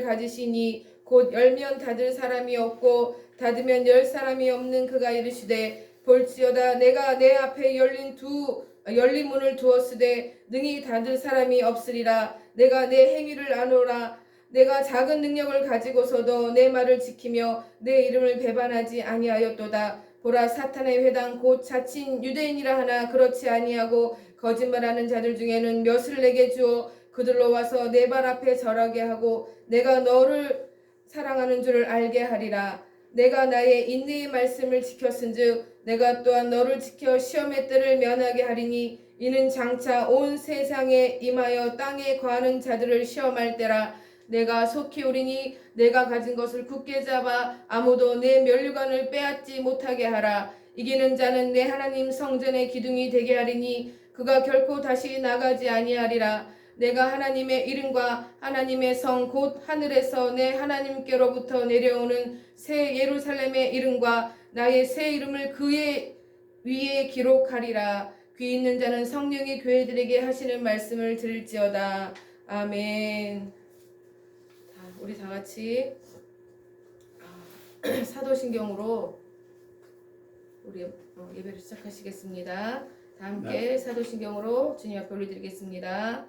가지시니 곧 열면 닫을 사람이 없고 닫으면 열 사람이 없는 그가 이르시되 볼지어다 내가 내 앞에 열린 문을 두었으되 능히 닫을 사람이 없으리라. 내가 내 행위를 아노라. 내가 작은 능력을 가지고서도 내 말을 지키며 내 이름을 배반하지 아니하였도다. 보라, 사탄의 회당 곧 자칭 유대인이라 하나 그렇지 아니하고 거짓말하는 자들 중에는 몇을 내게 주어 그들로 와서 내 발 앞에 절하게 하고 내가 너를 사랑하는 줄을 알게 하리라. 내가 나의 인내의 말씀을 지켰은즉 내가 또한 너를 지켜 시험의 때를 면하게 하리니 이는 장차 온 세상에 임하여 땅에 거하는 자들을 시험할 때라. 내가 속히 오리니 내가 가진 것을 굳게 잡아 아무도 내 면류관을 빼앗지 못하게 하라. 이기는 자는 내 하나님 성전의 기둥이 되게 하리니 그가 결코 다시 나가지 아니하리라. 내가 하나님의 이름과 하나님의 성 곧 하늘에서 내 하나님께로부터 내려오는 새 예루살렘의 이름과 나의 새 이름을 그의 위에 기록하리라. 귀 있는 자는 성령이 교회들에게 하시는 말씀을 들을지어다. 아멘. 우리 다 같이 사도신경으로 우리 예배를 시작하시겠습니다. 다 함께 사도신경으로 주님 앞에 올려드리겠습니다.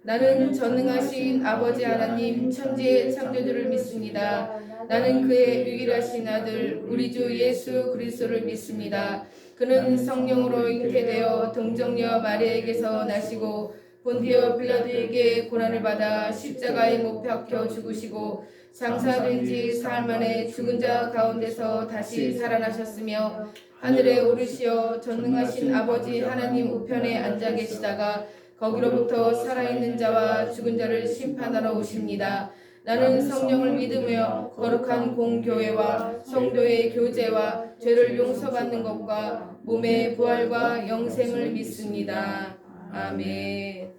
나는 전능하신 아버지 하나님 천지의 창조주를 믿습니다. 나는 그의 유일하신 아들 우리 주 예수 그리스도를 믿습니다. 그는 성령으로 잉태되어 동정녀 마리아에게서 나시고 본디오 빌라도에게 고난을 받아 십자가에 못 박혀 죽으시고 장사된 지 사흘 만에 죽은 자 가운데서 다시 살아나셨으며 하늘에 오르시어 전능하신 아버지 하나님 우편에 앉아 계시다가 거기로부터 살아있는 자와 죽은 자를 심판하러 오십니다. 나는 성령을 믿으며 거룩한 공교회와 성도의 교제와 죄를 용서받는 것과 몸의 부활과 영생을 믿습니다. 아멘.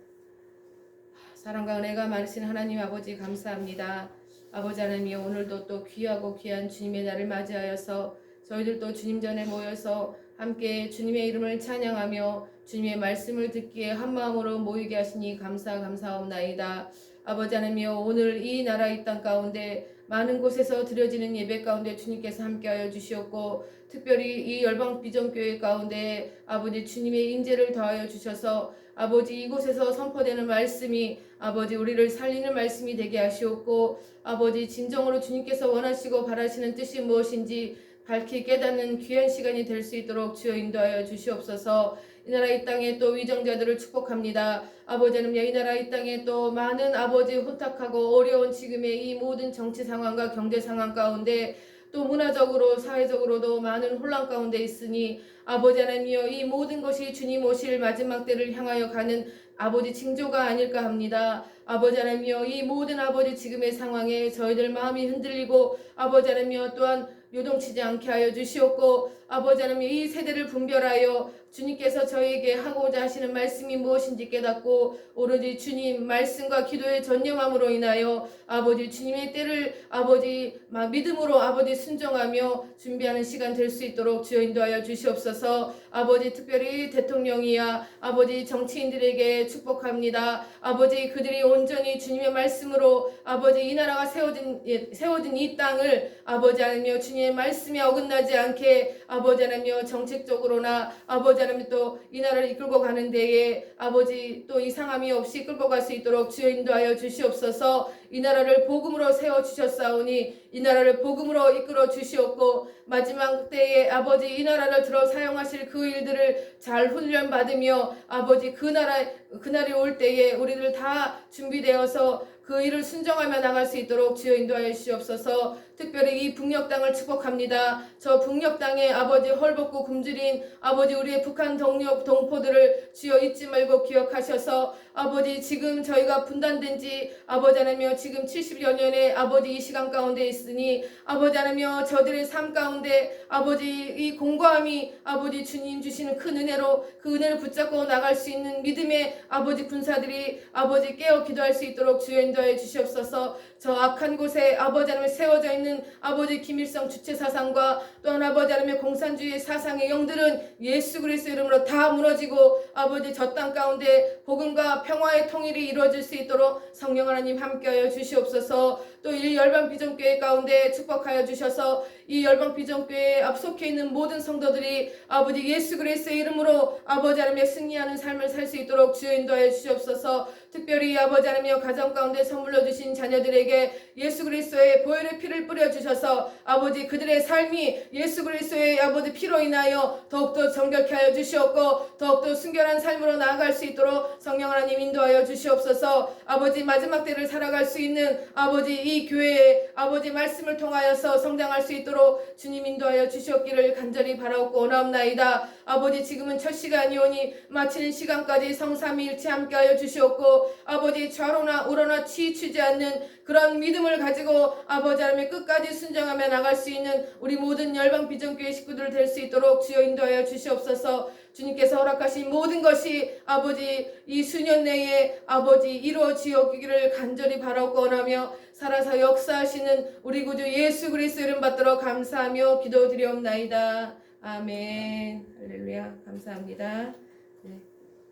사랑과 은혜가 많으신 하나님 아버지 감사합니다. 아버지 하나님이여, 오늘도 또 귀하고 귀한 주님의 날을 맞이하여서 저희들도 주님 전에 모여서 함께 주님의 이름을 찬양하며 주님의 말씀을 듣기에 한마음으로 모이게 하시니 감사하옵나이다. 아버지 하나님이여, 오늘 이 나라 이 땅 가운데 많은 곳에서 드려지는 예배 가운데 주님께서 함께하여 주시옵고 특별히 이 열방 비전교회 가운데 아버지 주님의 인재를 더하여 주셔서 아버지 이곳에서 선포되는 말씀이 아버지 우리를 살리는 말씀이 되게 하시옵고 아버지 진정으로 주님께서 원하시고 바라시는 뜻이 무엇인지 밝히 깨닫는 귀한 시간이 될 수 있도록 주여 인도하여 주시옵소서. 이 나라 이 땅에 또 위정자들을 축복합니다. 아버지 하나님, 이 나라 이 땅에 또 많은 아버지 혼탁하고 어려운 지금의 이 모든 정치 상황과 경제 상황 가운데 또 문화적으로 사회적으로도 많은 혼란 가운데 있으니 아버지 하나님이여, 이 모든 것이 주님 오실 마지막 때를 향하여 가는 아버지 징조가 아닐까 합니다. 아버지 하나님이여, 이 모든 아버지 지금의 상황에 저희들 마음이 흔들리고 아버지 하나님이여 또한 요동치지 않게 하여 주시옵고 아버지 하나님, 이 세대를 분별하여 주님께서 저희에게 하고자 하시는 말씀이 무엇인지 깨닫고 오로지 주님 말씀과 기도에 전념함으로 인하여 아버지 주님의 때를 아버지 믿음으로 아버지 순종하며 준비하는 시간 될 수 있도록 주여 인도하여 주시옵소서. 아버지 특별히 대통령이야 아버지 정치인들에게 축복합니다. 아버지 그들이 온전히 주님의 말씀으로 아버지 이 나라가 세워진 이 땅을 아버지 하나님여 주님의 말씀에 어긋나지 않게 아버지 하나님여 정책적으로나 아버지 하나님 또 이 나라를 이끌고 가는 데에 아버지 또 이상함이 없이 끌고 갈 수 있도록 주여 인도하여 주시옵소서. 이 나라를 복음으로 세워주셨사오니 이 나라를 복음으로 이끌어 주시옵고 마지막 때에 아버지 이 나라를 들어 사용하실 그 일들을 잘 훈련받으며 아버지 그날이 올 때에 우리들 다 준비되어서 그 일을 순종하며 나갈 수 있도록 주여 인도하여 주시옵소서. 특별히 이 북녘 땅을 축복합니다. 저 북녘 땅에 아버지 헐벗고 굶주린 아버지 우리의 북한 동포들을 주여 잊지 말고 기억하셔서 아버지 지금 저희가 분단된 지 아버지 하나며 지금 70여 년의 아버지 이 시간 가운데 있으니 아버지 하나며 저들의 삶 가운데 아버지 이 공고함이 아버지 주님 주시는 큰 은혜로 그 은혜를 붙잡고 나갈 수 있는 믿음의 아버지 군사들이 아버지 깨어 기도할 수 있도록 주여 인도하여 주시옵소서. 저 악한 곳에 아버지 하나님 세워져 있는 아버지 김일성 주체 사상과 또한 아버지 하나님의 공산주의 사상의 영들은 예수 그리스도 이름으로 다 무너지고 아버지 저 땅 가운데 복음과 평화의 통일이 이루어질 수 있도록 성령 하나님 함께하여 주시옵소서. 또 이 열방 비전교회 가운데 축복하여 주셔서 이 열방 비전교회에 앞속해 있는 모든 성도들이 아버지 예수 그리스도의 이름으로 아버지 하나님의 승리하는 삶을 살 수 있도록 주여 인도하여 주시옵소서. 특별히 아버지 하나님여 가정 가운데 선물로 주신 자녀들에게 예수 그리스도의 보혈의 피를 뿌려 주셔서 아버지 그들의 삶이 예수 그리스도의 아버지 피로 인하여 더욱더 정결케 하여 주시옵고 더욱더 순결한 삶으로 나아갈 수 있도록 성령 하나님 인도하여 주시옵소서. 아버지 마지막 때를 살아갈 수 있는 아버지 이 교회에 아버지 말씀을 통하여서 성장할 수 있도록 주님 인도하여 주시옵기를 간절히 바라옵고 원하옵나이다. 아버지 지금은 첫 시간이오니 마치는 시간까지 성삼위일체 함께하여 주시옵고 아버지 좌로나 우로나 치우치지 않는 그런 믿음을 가지고 아버지 하나님의 끝까지 순종하며 나갈 수 있는 우리 모든 열방 비전교회 식구들 될 수 있도록 주여 인도하여 주시옵소서. 주님께서 허락하신 모든 것이 아버지 이 수년 내에 아버지 이루어지기를 간절히 바라고 원하며 살아서 역사하시는 우리 구주 예수 그리스도 이름 받들어 감사하며 기도드리옵나이다. 아멘. 할렐루야. 감사합니다. 네.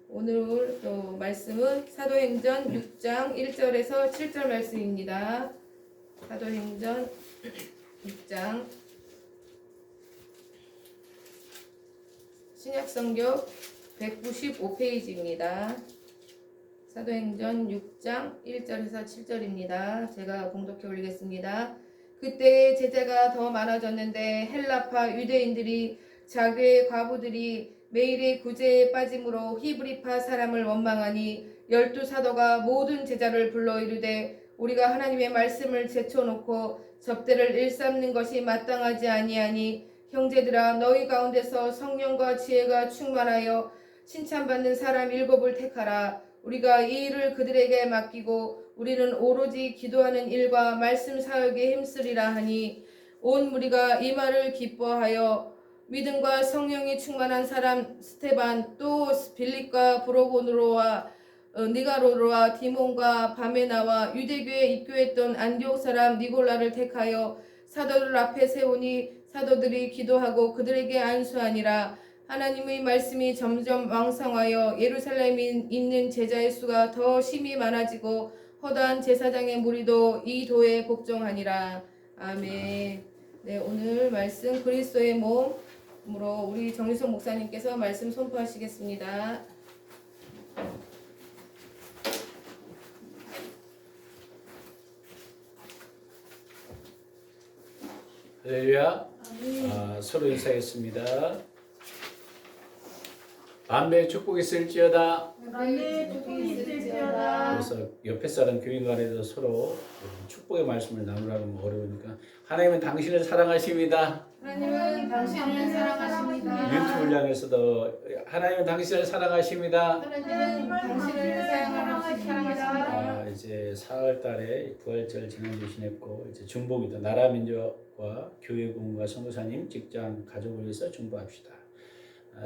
오늘 또 말씀은 사도행전 6장 1절에서 7절 말씀입니다. 사도행전 6장 신약성경 195페이지입니다. 사도행전 6장 1절에서 7절입니다. 제가 봉독해 올리겠습니다. 그때 제자가 더 많아졌는데 헬라파 유대인들이 자교의 과부들이 매일의 구제에 빠짐으로 히브리파 사람을 원망하니 12사도가 모든 제자를 불러 이르되 우리가 하나님의 말씀을 제쳐놓고 접대를 일삼는 것이 마땅하지 아니하니 형제들아 너희 가운데서 성령과 지혜가 충만하여 칭찬받는 사람 7을 택하라. 우리가 이 일을 그들에게 맡기고 우리는 오로지 기도하는 일과 말씀 사역에 힘쓰리라 하니 온 무리가 이 말을 기뻐하여 믿음과 성령이 충만한 사람 스테반 또 빌립과 브로고노로와 니가로로와 디몬과 바메나와 유대교에 입교했던 안디옥 사람 니골라를 택하여 사도들 앞에 세우니 사도들이 기도하고 그들에게 안수하니라. 하나님의 말씀이 점점 왕성하여 예루살렘에 있는 제자의 수가 더 심히 많아지고 허다한 제사장의 무리도 이 도에 복종하니라. 아멘. 네, 오늘 말씀 그리스도의 몸으로 우리 정리성 목사님께서 말씀 선포하시겠습니다. 할렐루야. 서로 인사하겠습니다. 만배의 축복이 있을지어다. 만배의 축복이 있을지어다. 그래서 옆에 사람 교인 간에도 서로 축복의 말씀을 나누라면 어려우니까 하나님은 당신을 사랑하십니다. 하나님은 당신을 사랑하십니다. 유튜브를 향해서도 하나님은 당신을 사랑하십니다. 하나님은 당신을 사랑하십니다. 이제 4월달에 부활절 지난주 지냈고 이제 중복이다. 나라 민족과 교회군과 선교사님, 직장, 가족을 위해서 중보합시다.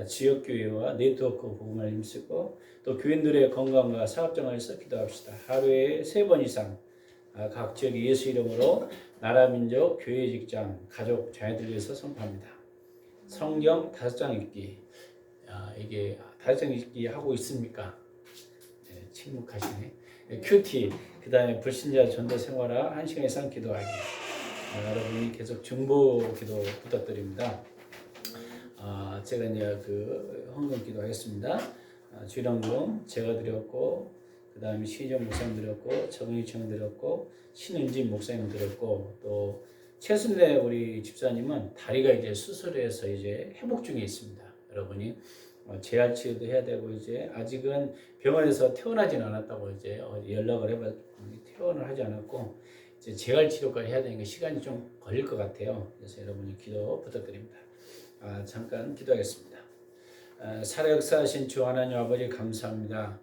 지역교회와 네트워크 복음을 힘쓰고 또 교인들의 건강과 사업장을 위해서 기도합시다. 하루에 3번 이상 각 지역 예수 이름으로 나라 민족, 교회, 직장, 가족, 자녀들 위해서 선포합니다. 성경 5장 읽기. 이게 5장 읽기 하고 있습니까? 네, 침묵하시네. 큐티, 그 다음에 불신자 전도 생활화 1시간 이상 기도하기. 여러분이 계속 중보 기도 부탁드립니다. 제가 이제 그 헌금 기도하겠습니다. 주일헌금 제가 드렸고, 그 다음에 시정 목사님 드렸고, 정의청 드렸고, 신은진 목사님 드렸고, 또 최순래 우리 집사님은 다리가 이제 수술해서 이제 회복 중에 있습니다. 여러분이 재활 치료도 해야 되고 이제 아직은 병원에서 퇴원하지는 않았다고 이제 연락을 해봤더니 퇴원을 하지 않았고 이제 재활 치료까지 해야 되니까 시간이 좀 걸릴 것 같아요. 그래서 여러분이 기도 부탁드립니다. 잠깐 기도하겠습니다. 살아 역사하신 주 하나님 아버지 감사합니다.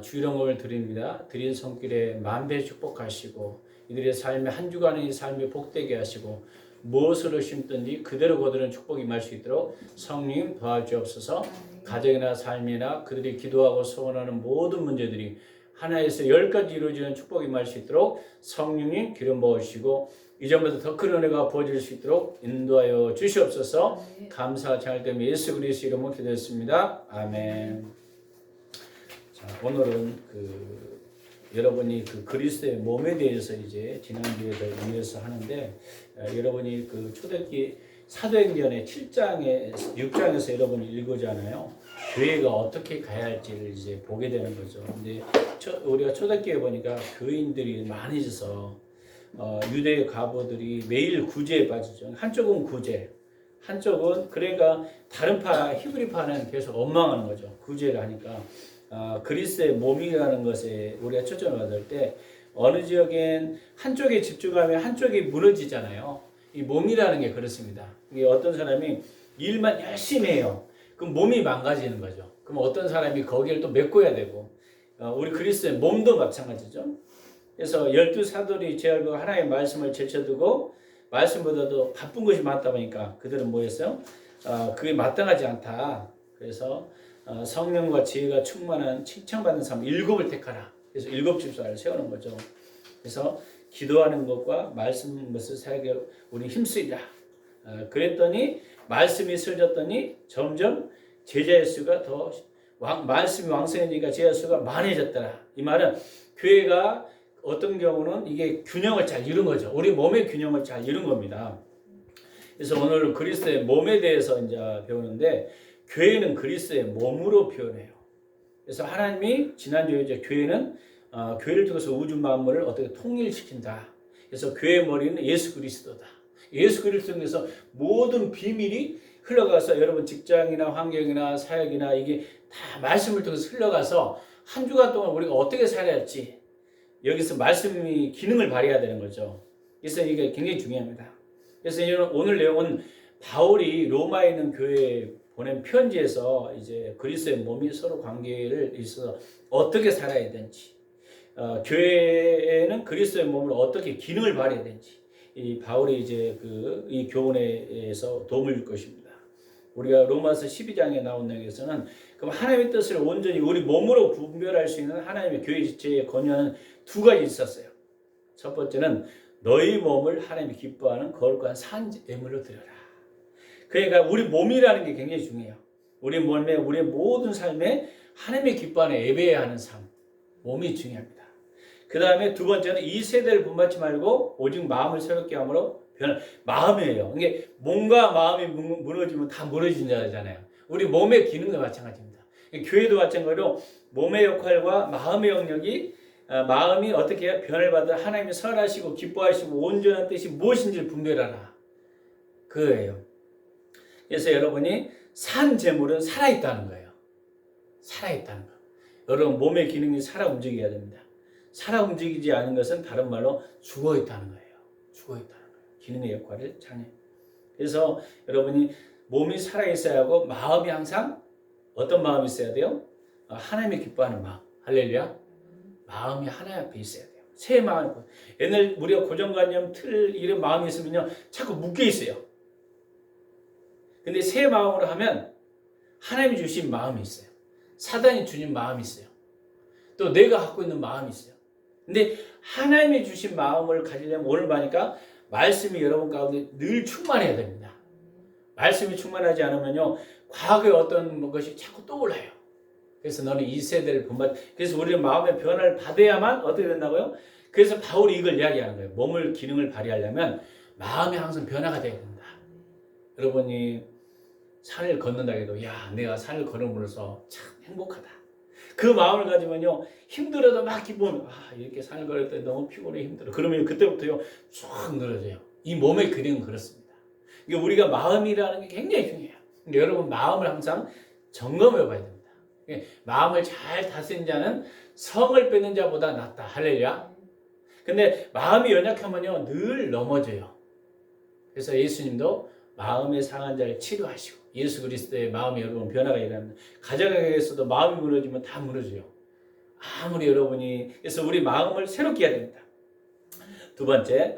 주일헌금을 드립니다. 드린 손길에 만배 축복하시고 이들의 삶의 한 주간의 삶이 복되게 하시고 무엇으로 심든지 그대로 거두는 축복이 임할 수 있도록 성령 도와주옵소서. 가정이나 삶이나 그들이 기도하고 소원하는 모든 문제들이 하나에서 10가지 이루어지는 축복이 임할 수 있도록 성령님 기름 부어주시고 이전보다 더 큰 은혜가 부어질 수 있도록 인도하여 주시옵소서. 감사 잘됨 예수 그리스도 이름으로 기도했습니다. 아멘. 자, 오늘은 여러분이 그리스도의 몸에 대해서 이제 지난주에도 이어서 하는데 여러분이 초대기 사도행전의 6장에서 여러분이 읽으잖아요. 교회가 어떻게 가야 할지를 이제 보게 되는 거죠. 근데 우리가 초대교회 보니까 교인들이 많아져서 유대 과부들이 매일 구제에 빠지죠. 한쪽은 구제, 한쪽은 그러니까 다른 파 히브리파는 계속 원망하는 거죠. 구제를 하니까 그리스도의 몸이라는 것에 우리가 초점을 받을 때 어느 지역엔 한쪽에 집중하면 한쪽이 무너지잖아요. 이 몸이라는 게 그렇습니다. 이게 어떤 사람이 일만 열심히 해요. 그럼 몸이 망가지는 거죠. 그럼 어떤 사람이 거기를 또 메꿔야 되고 우리 그리스도의 몸도 마찬가지죠. 그래서 12사도들이 제알고 하나님의 말씀을 제쳐두고 말씀보다도 바쁜 것이 많다 보니까 그들은 뭐였어요? 그게 마땅하지 않다. 그래서 성령과 지혜가 충만한 칭찬받는 사람 7을 택하라. 그래서 7 집사를 세우는 거죠. 그래서 기도하는 것과 말씀 것을 사역에 우리 힘쓰리라. 그랬더니 말씀이 세워졌더니 점점 제자의 수가 더 말씀이 왕성해지니까 제자 수가 많아졌더라. 이 말은 교회가 어떤 경우는 이게 균형을 잘 이룬 거죠. 우리 몸의 균형을 잘 이룬 겁니다. 그래서 오늘 그리스도의 몸에 대해서 이제 배우는데 교회는 그리스도의 몸으로 표현해요. 그래서 하나님이 지난주에 이제 교회는 교회를 통해서 우주 만물을 어떻게 통일시킨다. 그래서 교회의 머리는 예수 그리스도다. 예수 그리스도를 통해서 모든 비밀이 흘러가서 여러분 직장이나 환경이나 사역이나 이게 다 말씀을 통해서 흘러가서 한 주간 동안 우리가 어떻게 살아야 할지 여기서 말씀이 기능을 발휘해야 되는 거죠. 그래서 이게 굉장히 중요합니다. 그래서 오늘 내용은 바울이 로마에 있는 교회에 보낸 편지에서 이제 그리스도의 몸이 서로 관계를 있어서 어떻게 살아야 되는지 교회에는 그리스도의 몸으로 어떻게 기능을 발휘해야 되는지 이 바울이 이제 이 교훈에서 도움을 줄 것입니다. 우리가 로마서 12장에 나온 내용에서는 그럼 하나님의 뜻을 온전히 우리 몸으로 분별할 수 있는 하나님의 교회 지체에 권유하는 2가지 있었어요. 첫 번째는 너희 몸을 하나님이 기뻐하는 거룩한 산 제물로 드려라. 그러니까 우리 몸이라는 게 굉장히 중요해요. 우리 몸에 우리의 모든 삶에 하나님이 기뻐하는 예배해야 하는 삶, 몸이 중요합니다. 그 다음에 2번째는 이 세대를 본받지 말고 오직 마음을 새롭게 함으로 마음이에요. 이게 몸과 마음이 무너지면 다 무너진다잖아요. 우리 몸의 기능도 마찬가지입니다. 교회도 마찬가지로 몸의 역할과 마음의 영역이 마음이 어떻게 해요? 변을 받아 하나님이 선하시고 기뻐하시고 온전한 뜻이 무엇인지를 분별하라. 그거예요. 그래서 여러분이 산 제물은 살아있다는 거예요. 살아있다는 거. 여러분 몸의 기능이 살아 움직여야 됩니다. 살아 움직이지 않은 것은 다른 말로 죽어있다는 거예요. 죽어있다는 거예요. 기능의 역할을 장해. 그래서 여러분이 몸이 살아있어야 하고 마음이 항상 어떤 마음이 있어야 돼요? 하나님이 기뻐하는 마음. 할렐루야. 마음이 하나님 앞에 있어야 돼요. 새 마음. 옛날 우리가 고정관념 틀 이런 마음이 있으면요 자꾸 묶여 있어요. 근데 새 마음으로 하면 하나님이 주신 마음이 있어요. 사단이 주신 마음이 있어요. 또 내가 갖고 있는 마음이 있어요. 근데 하나님이 주신 마음을 가지려면 오늘 보니까 말씀이 여러분 가운데 늘 충만해야 됩니다. 말씀이 충만하지 않으면요 과거의 어떤 것이 자꾸 떠올라요. 그래서 너는 이 세대를 그래서 우리는 마음의 변화를 받아야만 어떻게 된다고요? 그래서 바울이 이걸 이야기하는 거예요. 몸을 기능을 발휘하려면 마음이 항상 변화가 돼야 된다. 여러분이 산을 걷는다 해도 야 내가 산을 걸음으로써 참 행복하다. 그 마음을 가지면요 힘들어도 막 기쁨 이렇게 산을 걸을 때 너무 피곤해 힘들어. 그러면 그때부터요 쭉 늘어져요. 이 몸의 기능은 그렇습니다. 그러니까 우리가 마음이라는 게 굉장히 중요해요. 그러니까 여러분 마음을 항상 점검해 봐야 됩니다. 마음을 잘 다스린 자는 성을 뺏는 자보다 낫다. 할렐루야. 근데 마음이 연약하면요 늘 넘어져요. 그래서 예수님도 마음의 상한 자를 치료하시고 예수 그리스도의 마음이 여러분 변화가 일어납니다. 가정에서도 마음이 무너지면 다 무너져요. 아무리 여러분이 그래서 우리 마음을 새롭게 해야 됩니다. 2번째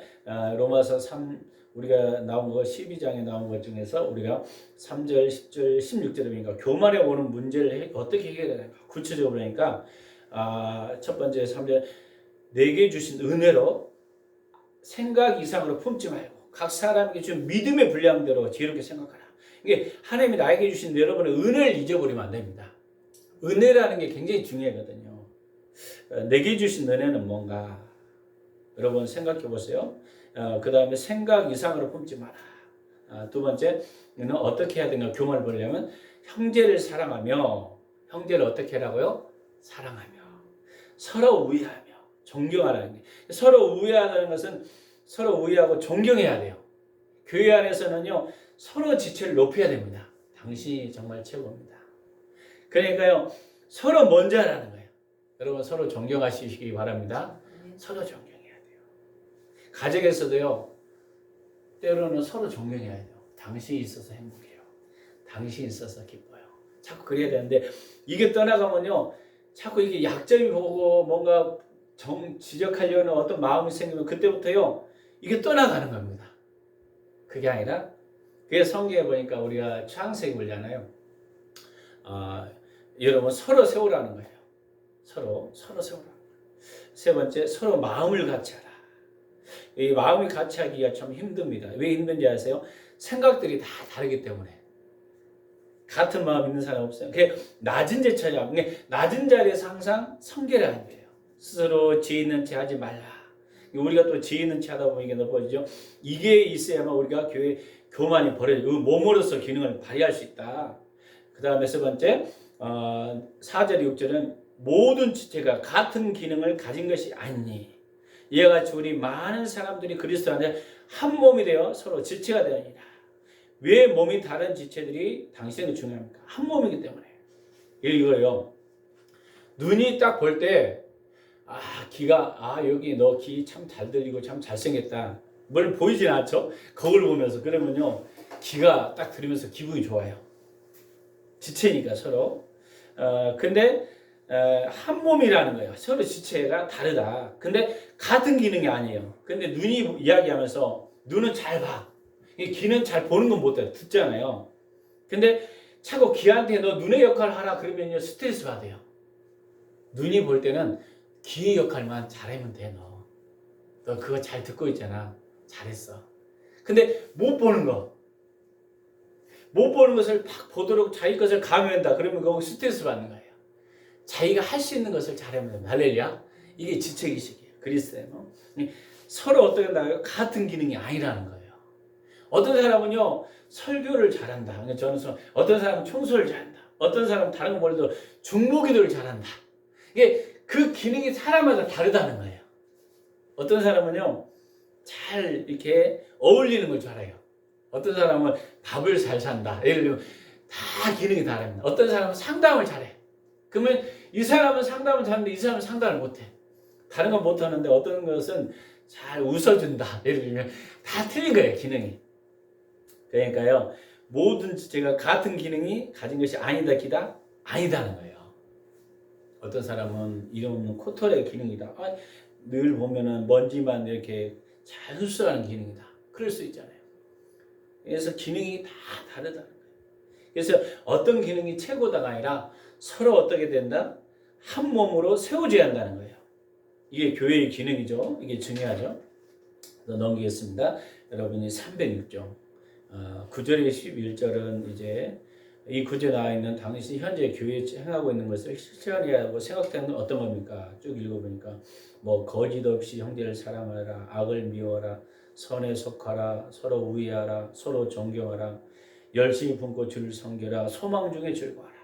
로마서 3 우리가 나온 거 12장에 나온 것 중에서 우리가 3절, 10절, 16절에 보니까 교만에 오는 문제를 어떻게 해결해야 되는가 구체적으로 보니까 첫 번째 3절 내게 주신 은혜로 생각 이상으로 품지 말고 각 사람에게 준 믿음의 분량대로 지혜롭게 생각하라. 이게 하나님이 나에게 주신 여러분의 은혜를 잊어버리면 안 됩니다. 은혜라는 게 굉장히 중요하거든요. 내게 주신 은혜는 뭔가 여러분 생각해 보세요. 그 다음에 생각 이상으로 품지 마라. 두 번째는 어떻게 해야 되는가 교만을 보려면 형제를 사랑하며 형제를 어떻게 하라고요? 사랑하며 서로 우애하며 존경하라는 게 서로 우애하는 것은 서로 우애하고 존경해야 돼요. 교회 안에서는요 서로 지체를 높여야 됩니다. 당신이 정말 최고입니다. 그러니까요 서로 먼저 하라는 거예요. 여러분 서로 존경하시기 바랍니다. 서로 존경해야 돼요. 가정에서도요 때로는 서로 존경해야 돼요. 당신이 있어서 행복해요. 당신이 있어서 기뻐요. 자꾸 그래야 되는데 이게 떠나가면요 자꾸 이게 약점이 보고 뭔가 지적하려는 어떤 마음이 생기면 그때부터요 이게 떠나가는 겁니다. 그게 아니라 그게 성경에 보니까 우리가 창세기 보잖아요. 여러분 서로 세우라는 거예요. 서로 세우라는 거예요. 세 번째 서로 마음을 같이 하라. 이 마음이 같이 하기가 참 힘듭니다. 왜 힘든지 아세요? 생각들이 다 다르기 때문에. 같은 마음 있는 사람 없어요. 그게 낮은 데 찾아. 낮은 자리에서 항상 성결해야 하는 거예요. 스스로 지혜 있는 채 하지 말라. 우리가 또 지혜 있는 채 하다 보면 이게 높아지죠. 이게 있어야만 우리가 교만이 버려지고 몸으로서 기능을 발휘할 수 있다. 그 다음에 세 번째 4절 6절은 모든 지체가 같은 기능을 가진 것이 아니니 이와 같이 우리 많은 사람들이 그리스도 안에 한 몸이 되어 서로 지체가 되느니라. 왜 몸이 다른 지체들이 당신에게 중요합니까? 한 몸이기 때문에. 이거요. 눈이 딱 볼 때 귀가 여기 너 귀 참 잘 들리고 참 잘생겼다. 뭘 보이진 않죠? 거울 보면서 그러면요 귀가 딱 들으면서 기분이 좋아요. 지체니까 서로. 근데 한 몸이라는 거예요. 서로 지체가 다르다. 근데 같은 기능이 아니에요. 근데 눈이 이야기하면서 눈은 잘 봐. 귀는 잘 보는 건 못해. 듣잖아요. 근데 자꾸 귀한테 너 눈의 역할을 하라 그러면요 스트레스 받아요. 눈이 볼 때는 귀의 역할만 잘하면 돼. 너 그거 잘 듣고 있잖아. 잘했어. 근데 못 보는 것을 막 보도록 자기 것을 강요한다. 그러면 그거 스트레스 받는 거예요. 자기가 할 수 있는 것을 잘하면 됩니다. 할렐루야. 이게 지체의식이에요. 그리스도예요. 서로 어떻게 나요? 같은 기능이 아니라는 거예요. 어떤 사람은요 설교를 잘한다. 저는 어떤 사람은 청소를 잘한다. 어떤 사람은 다른 거 몰라도 중보기도를 잘한다. 이게 그 기능이 사람마다 다르다는 거예요. 어떤 사람은요 잘 이렇게 어울리는 걸 잘해요. 어떤 사람은 밥을 잘 산다. 예를 들면 다 기능이 다릅니다. 어떤 사람은 상담을 잘해. 그러면 이 사람은 상담을 잘하는데 이 사람은 상담을 못해. 다른 건 못하는데 어떤 것은 잘 웃어준다. 예를 들면 다 틀린 거예요. 기능이. 그러니까요 모든 지체가 같은 기능이 가진 것이 아니다 기다 아니다는 거예요. 어떤 사람은 이름 없는 코털의 기능이다. 늘 보면은 먼지만 이렇게 잘 흡수하는 기능이다. 그럴 수 있잖아요. 그래서 기능이 다 다르다는 거예요. 그래서 어떤 기능이 최고다가 아니라 서로 어떻게 된다? 한 몸으로 세워져야 한다는 거예요. 이게 교회의 기능이죠. 이게 중요하죠. 넘기겠습니다. 여러분이 306쪽 9절에 11절은 이제 이 구절에 나와 있는 당신이 현재 교회에 행하고 있는 것을 실천하고 생각되는 건 어떤 겁니까? 쭉 읽어보니까 거짓 없이 형제를 사랑하라, 악을 미워하라, 선에 속하라, 서로 우애하라, 서로 존경하라, 열심히 품고 주를 섬겨라, 소망 중에 즐거워하라,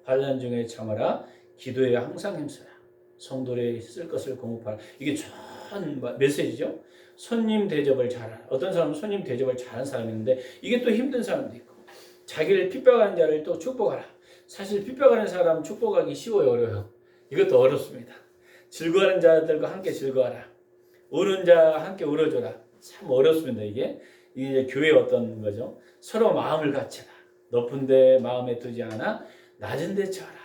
환난 중에 참아라, 기도에 항상 힘써라, 성도에 쓸 것을 공급하라. 이게 좋은 메시지죠. 손님 대접을 잘하라. 어떤 사람은 손님 대접을 잘하는 사람이 있는데 이게 또 힘든 사람도 있고 자기를 핍박하는 자를 또 축복하라. 사실 pit박하는 사람 축복하기 쉬워요, 어려워요? 이것도 어렵습니다. 즐거워하는 자들과 함께 즐거워하라. 우는 자 함께 울어줘라. 참 어렵습니다. 이게 교회의 어떤 거죠. 서로 마음을 같이라. 높은 데 마음에 두지 않아 낮은 데 처하라.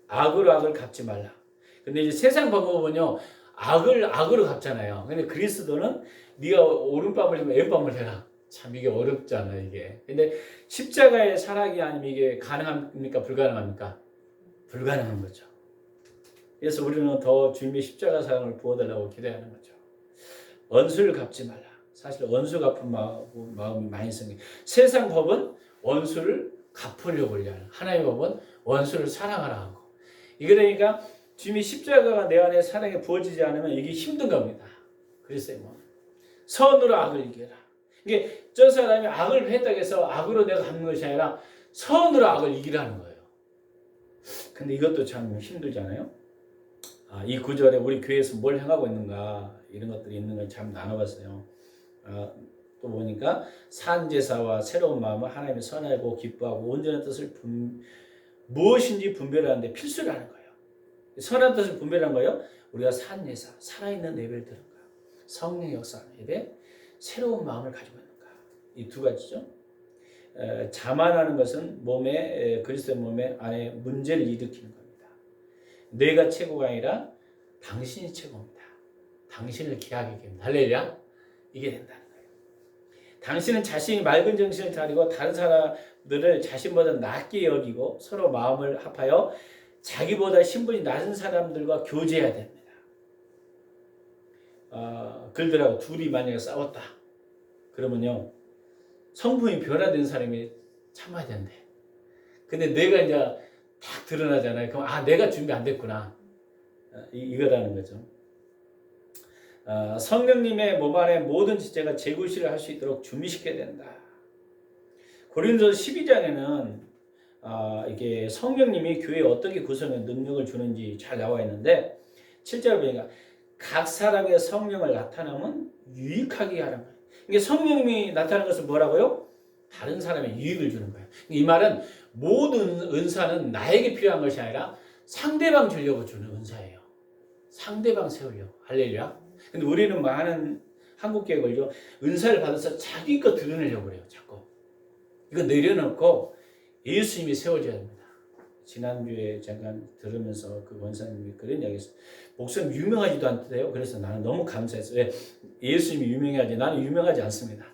악으로 악을 갚지 말라. 근데 이제 세상 방법은요 악으로 갚잖아요. 근데 그리스도는 네가 오른밤을 주면 왼밤을 해라. 참 이게 어렵잖아요, 이게. 근데 십자가의 사랑이 아니면 이게 가능합니까? 불가능합니까? 불가능한 거죠. 그래서 우리는 더 주님의 십자가 사랑을 부어달라고 기도하는 거죠. 원수를 갚지 말라. 사실 원수 갚은 마음이 많이 생겨. 세상 법은 원수를 갚으려고 하는, 하나님의 법은 원수를 사랑하라 하고. 그러니까 주님의 십자가가 내 안에 사랑에 부어지지 않으면 이게 힘든 겁니다. 그랬어요. 뭐. 선으로 악을 이겨라. 이게 저 사람이 악을 했다고 해서 악으로 내가 갚는 것이 아니라 선으로 악을 이기라는 거예요. 근데 이것도 참 힘들잖아요. 이 구절에 우리 교회에서 뭘 행하고 있는가 이런 것들이 있는 걸 참 나눠봤어요. 또 보니까 산제사와 새로운 마음을 하나님의 선하고 기뻐하고 온전한 뜻을 무엇인지 분별하는데 필수라는 거예요. 선한 뜻을 분별한 거예요. 우리가 산예사, 살아있는 예배를 드는 거야. 성령의 역사하는 예배, 새로운 마음을 가지고 있는가. 이 두 가지죠. 자만하는 것은 그리스도의 몸에 안에 문제를 일으키는 겁니다. 내가 최고가 아니라 당신이 최고입니다. 당신을 기하게 됩니다. 할렐루야. 이게 된다는 거예요. 당신은 자신이 맑은 정신을 가지고 다른 사람들을 자신보다 낮게 여기고 서로 마음을 합하여 자기보다 신분이 낮은 사람들과 교제해야 됩니다. 그들하고 둘이 만약에 싸웠다. 그러면요. 성품이 변화된 사람이 참아야 된대. 근데 내가 이제 딱 드러나잖아요. 그럼 내가 준비 안 됐구나. 이거라는 거죠. 성령님의 몸 안에 모든 지체가 재구시를 할 수 있도록 준비시켜야 된다. 고린도서 12장에는 이게 성령님이 교회에 어떻게 구성의 능력을 주는지 잘 나와 있는데 7절 보니까 각 사람의 성령을 나타내면 유익하게 하는 거예요. 이게 성령님이 나타나는 것은 뭐라고요? 다른 사람의 유익을 주는 거예요. 이 말은 모든 은사는 나에게 필요한 것이 아니라 상대방 주려고 주는 은사예요. 상대방 세우려고. 할렐루야. 근데 우리는 많은 한국교회 걸려 은사를 받아서 자기 거 드러내려고 그래요. 자꾸. 이거 내려놓고 예수님이 세워져야 됩니다. 지난주에 잠깐 들으면서 그 원사님이 그런 이야기 했어요. 목사님 유명하지도 않대요. 그래서 나는 너무 감사했어요. 왜? 예수님이 유명하지 나는 유명하지 않습니다.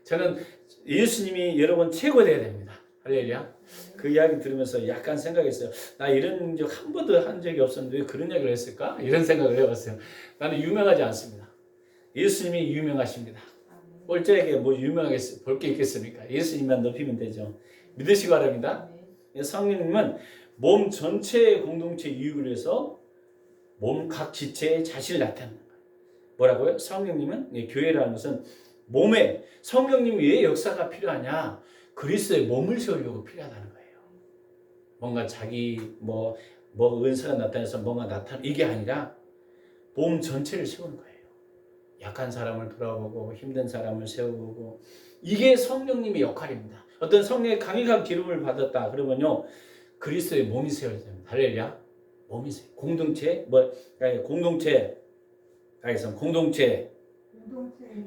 저는 예수님이 여러분 최고 돼야 됩니다. 할렐루야. 그 이야기 들으면서 약간 생각했어요. 나 이런 적 한 번도 한 적이 없었는데 왜 그런 이야기를 했을까? 이런 생각을 해봤어요. 나는 유명하지 않습니다. 예수님이 유명하십니다. 꼴짝에게 뭐 유명하게 볼 게 있겠습니까? 예수님만 높이면 되죠. 믿으시기 바랍니다. 성령님은 몸 전체의 공동체 유익을 위해서 몸 각 지체의 자신을 나타내는 거예요. 뭐라고요? 성령님은 교회라는 것은 몸에 성령님이 왜 역사가 필요하냐? 그리스도의 몸을 세우려고 필요하다는 거예요. 뭔가 자기 뭐 은사가 나타나서 뭔가 이게 아니라 몸 전체를 세우는 거예요. 약한 사람을 돌아보고 힘든 사람을 세우고 이게 성령님의 역할입니다. 어떤 성령의 강력한 기름을 받았다 그러면요 그리스도의 몸이 세워야 됩니다. 할렐루야. 몸이 세워. 공동체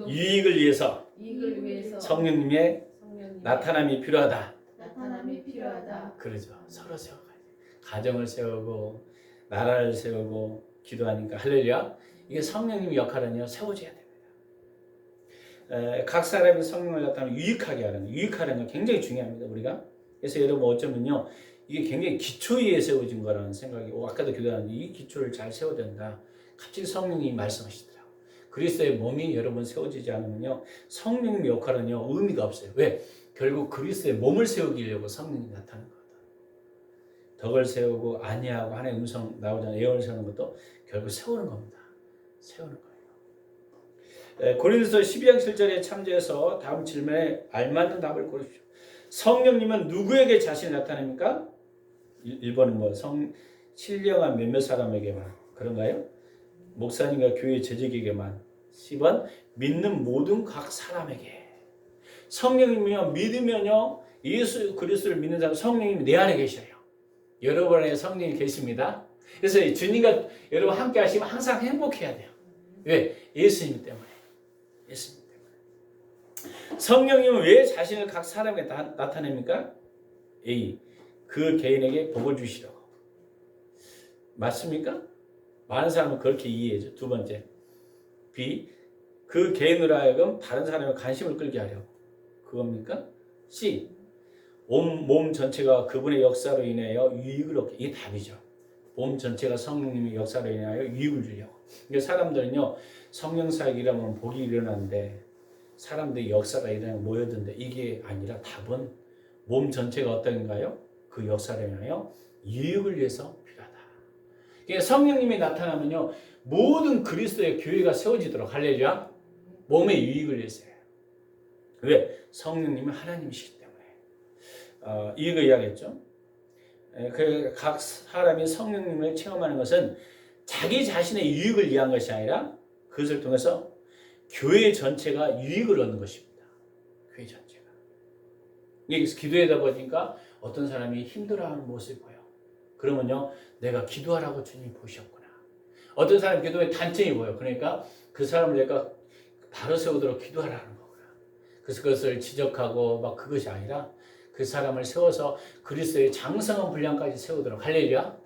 유익을 위해서 성령님의 나타남이 필요하다. 그러죠. 서로 세워가야 돼. 가정을 세우고 나라를 세우고 기도하니까 할렐루야. 이게 성령님의 역할은요 세워져야 됩니다. 각 사람의 성령을 나타내면 유익하는 건 굉장히 중요합니다. 우리가 그래서 여러분 어쩌면요 이게 굉장히 기초 위에 세워진 거라는 생각이 아까도 기도하는데 이 기초를 잘 세워야 된다. 갑자기 성령님이 말씀하시더라고요. 그리스도의 몸이 여러분 세워지지 않으면요 성령님의 역할은요 의미가 없어요. 왜? 결국 그리스도의 몸을 세우기려고 성령이 나타나는 거거든. 덕을 세우고 안위하고 하나의 음성 나오잖아요. 예언을 세우는 것도 결국 세우는 겁니다. 세우는 거예요. 고린도서 12장 7절에 참조해서 다음 질문에 알맞는 답을 고르십시오. 성령님은 누구에게 자신을 나타냅니까? 1번은 신령한 몇몇 사람에게만 그런가요? 목사님과 교회 재직에게만. 10번 믿는 모든 각 사람에게. 성령님이요 믿으면요 예수 그리스도를 믿는 사람 성령님이 내 안에 계셔요. 여러분 안에 성령이 계십니다. 그래서 주님과 여러분 함께 하시면 항상 행복해야 돼요. 왜? 예수님 때문에. 예수님 때문에. 성령님은 왜 자신을 각 사람에게 나타냅니까? A. 그 개인에게 복을 주시라고. 맞습니까? 많은 사람은 그렇게 이해해죠. 두 번째. B. 그 개인으로 하여금 다른 사람의 관심을 끌게 하려고. 그겁니까? C. 몸 전체가 그분의 역사로 인하여 유익을 얻게. 이게 답이죠. 몸 전체가 성령님의 역사로 인하여 유익을 주려고. 그러니까 사람들은요, 성령 사역이 일하면 복이 일어나는데 사람들이 역사가 일어나고 모여든데 이게 아니라 답은 몸 전체가 어떤가요? 그 역사로 인하여 유익을 위해서 필요하다. 그러니까 성령님이 나타나면요, 모든 그리스도의 교회가 세워지도록 할렐루야. 몸의 유익을 위해서요. 왜? 성령님은 하나님이시기 때문에. 이거 이야기했죠. 각 사람이 성령님을 체험하는 것은 자기 자신의 유익을 위한 것이 아니라 그것을 통해서 교회 전체가 유익을 얻는 것입니다. 교회 전체가. 여기서 기도하다 보니까 어떤 사람이 힘들어하는 모습이 보여. 그러면요, 내가 기도하라고 주님이 보셨구나. 어떤 사람이 기도에 단점이 보여. 그러니까 그 사람을 내가 바로 세우도록 기도하라는 거구나. 그래서 그것을 지적하고 막 그것이 아니라 그 사람을 세워서 그리스도의 장성한 분량까지 세우도록 할렐루야.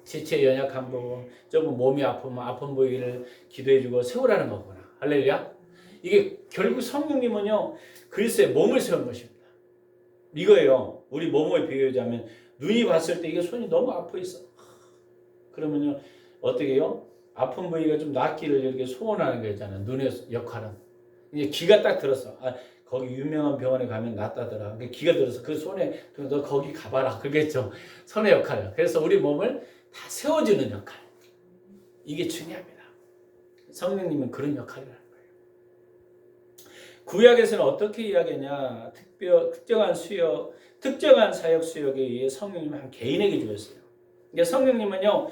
지체 연약한 부분, 조금 몸이 아프면 아픈 부위를 기도해주고 세우라는 거구나. 할렐루야. 이게 결국 성령님은요, 그리스도의 몸을 세우는 것입니다. 이거예요. 우리 몸을 비교하자면 눈이 봤을 때 이게 손이 너무 아파 있어. 그러면요, 어떻게 해요? 아픈 부위가 좀 낫기를 이렇게 소원하는 거 있잖아요. 눈의 역할은. 이제 기가 딱 들었어. 거기 유명한 병원에 가면 낫다더라. 기가 들어서 그 손에 너 거기 가봐라. 그러겠죠. 손의 역할. 그래서 우리 몸을 다 세워주는 역할. 이게 중요합니다. 성령님은 그런 역할을 하는 거예요. 구약에서는 어떻게 이야기하냐? 특정한 사역 수역에 의해 성령님은 한 개인에게 주었어요. 그러니까 성령님은요,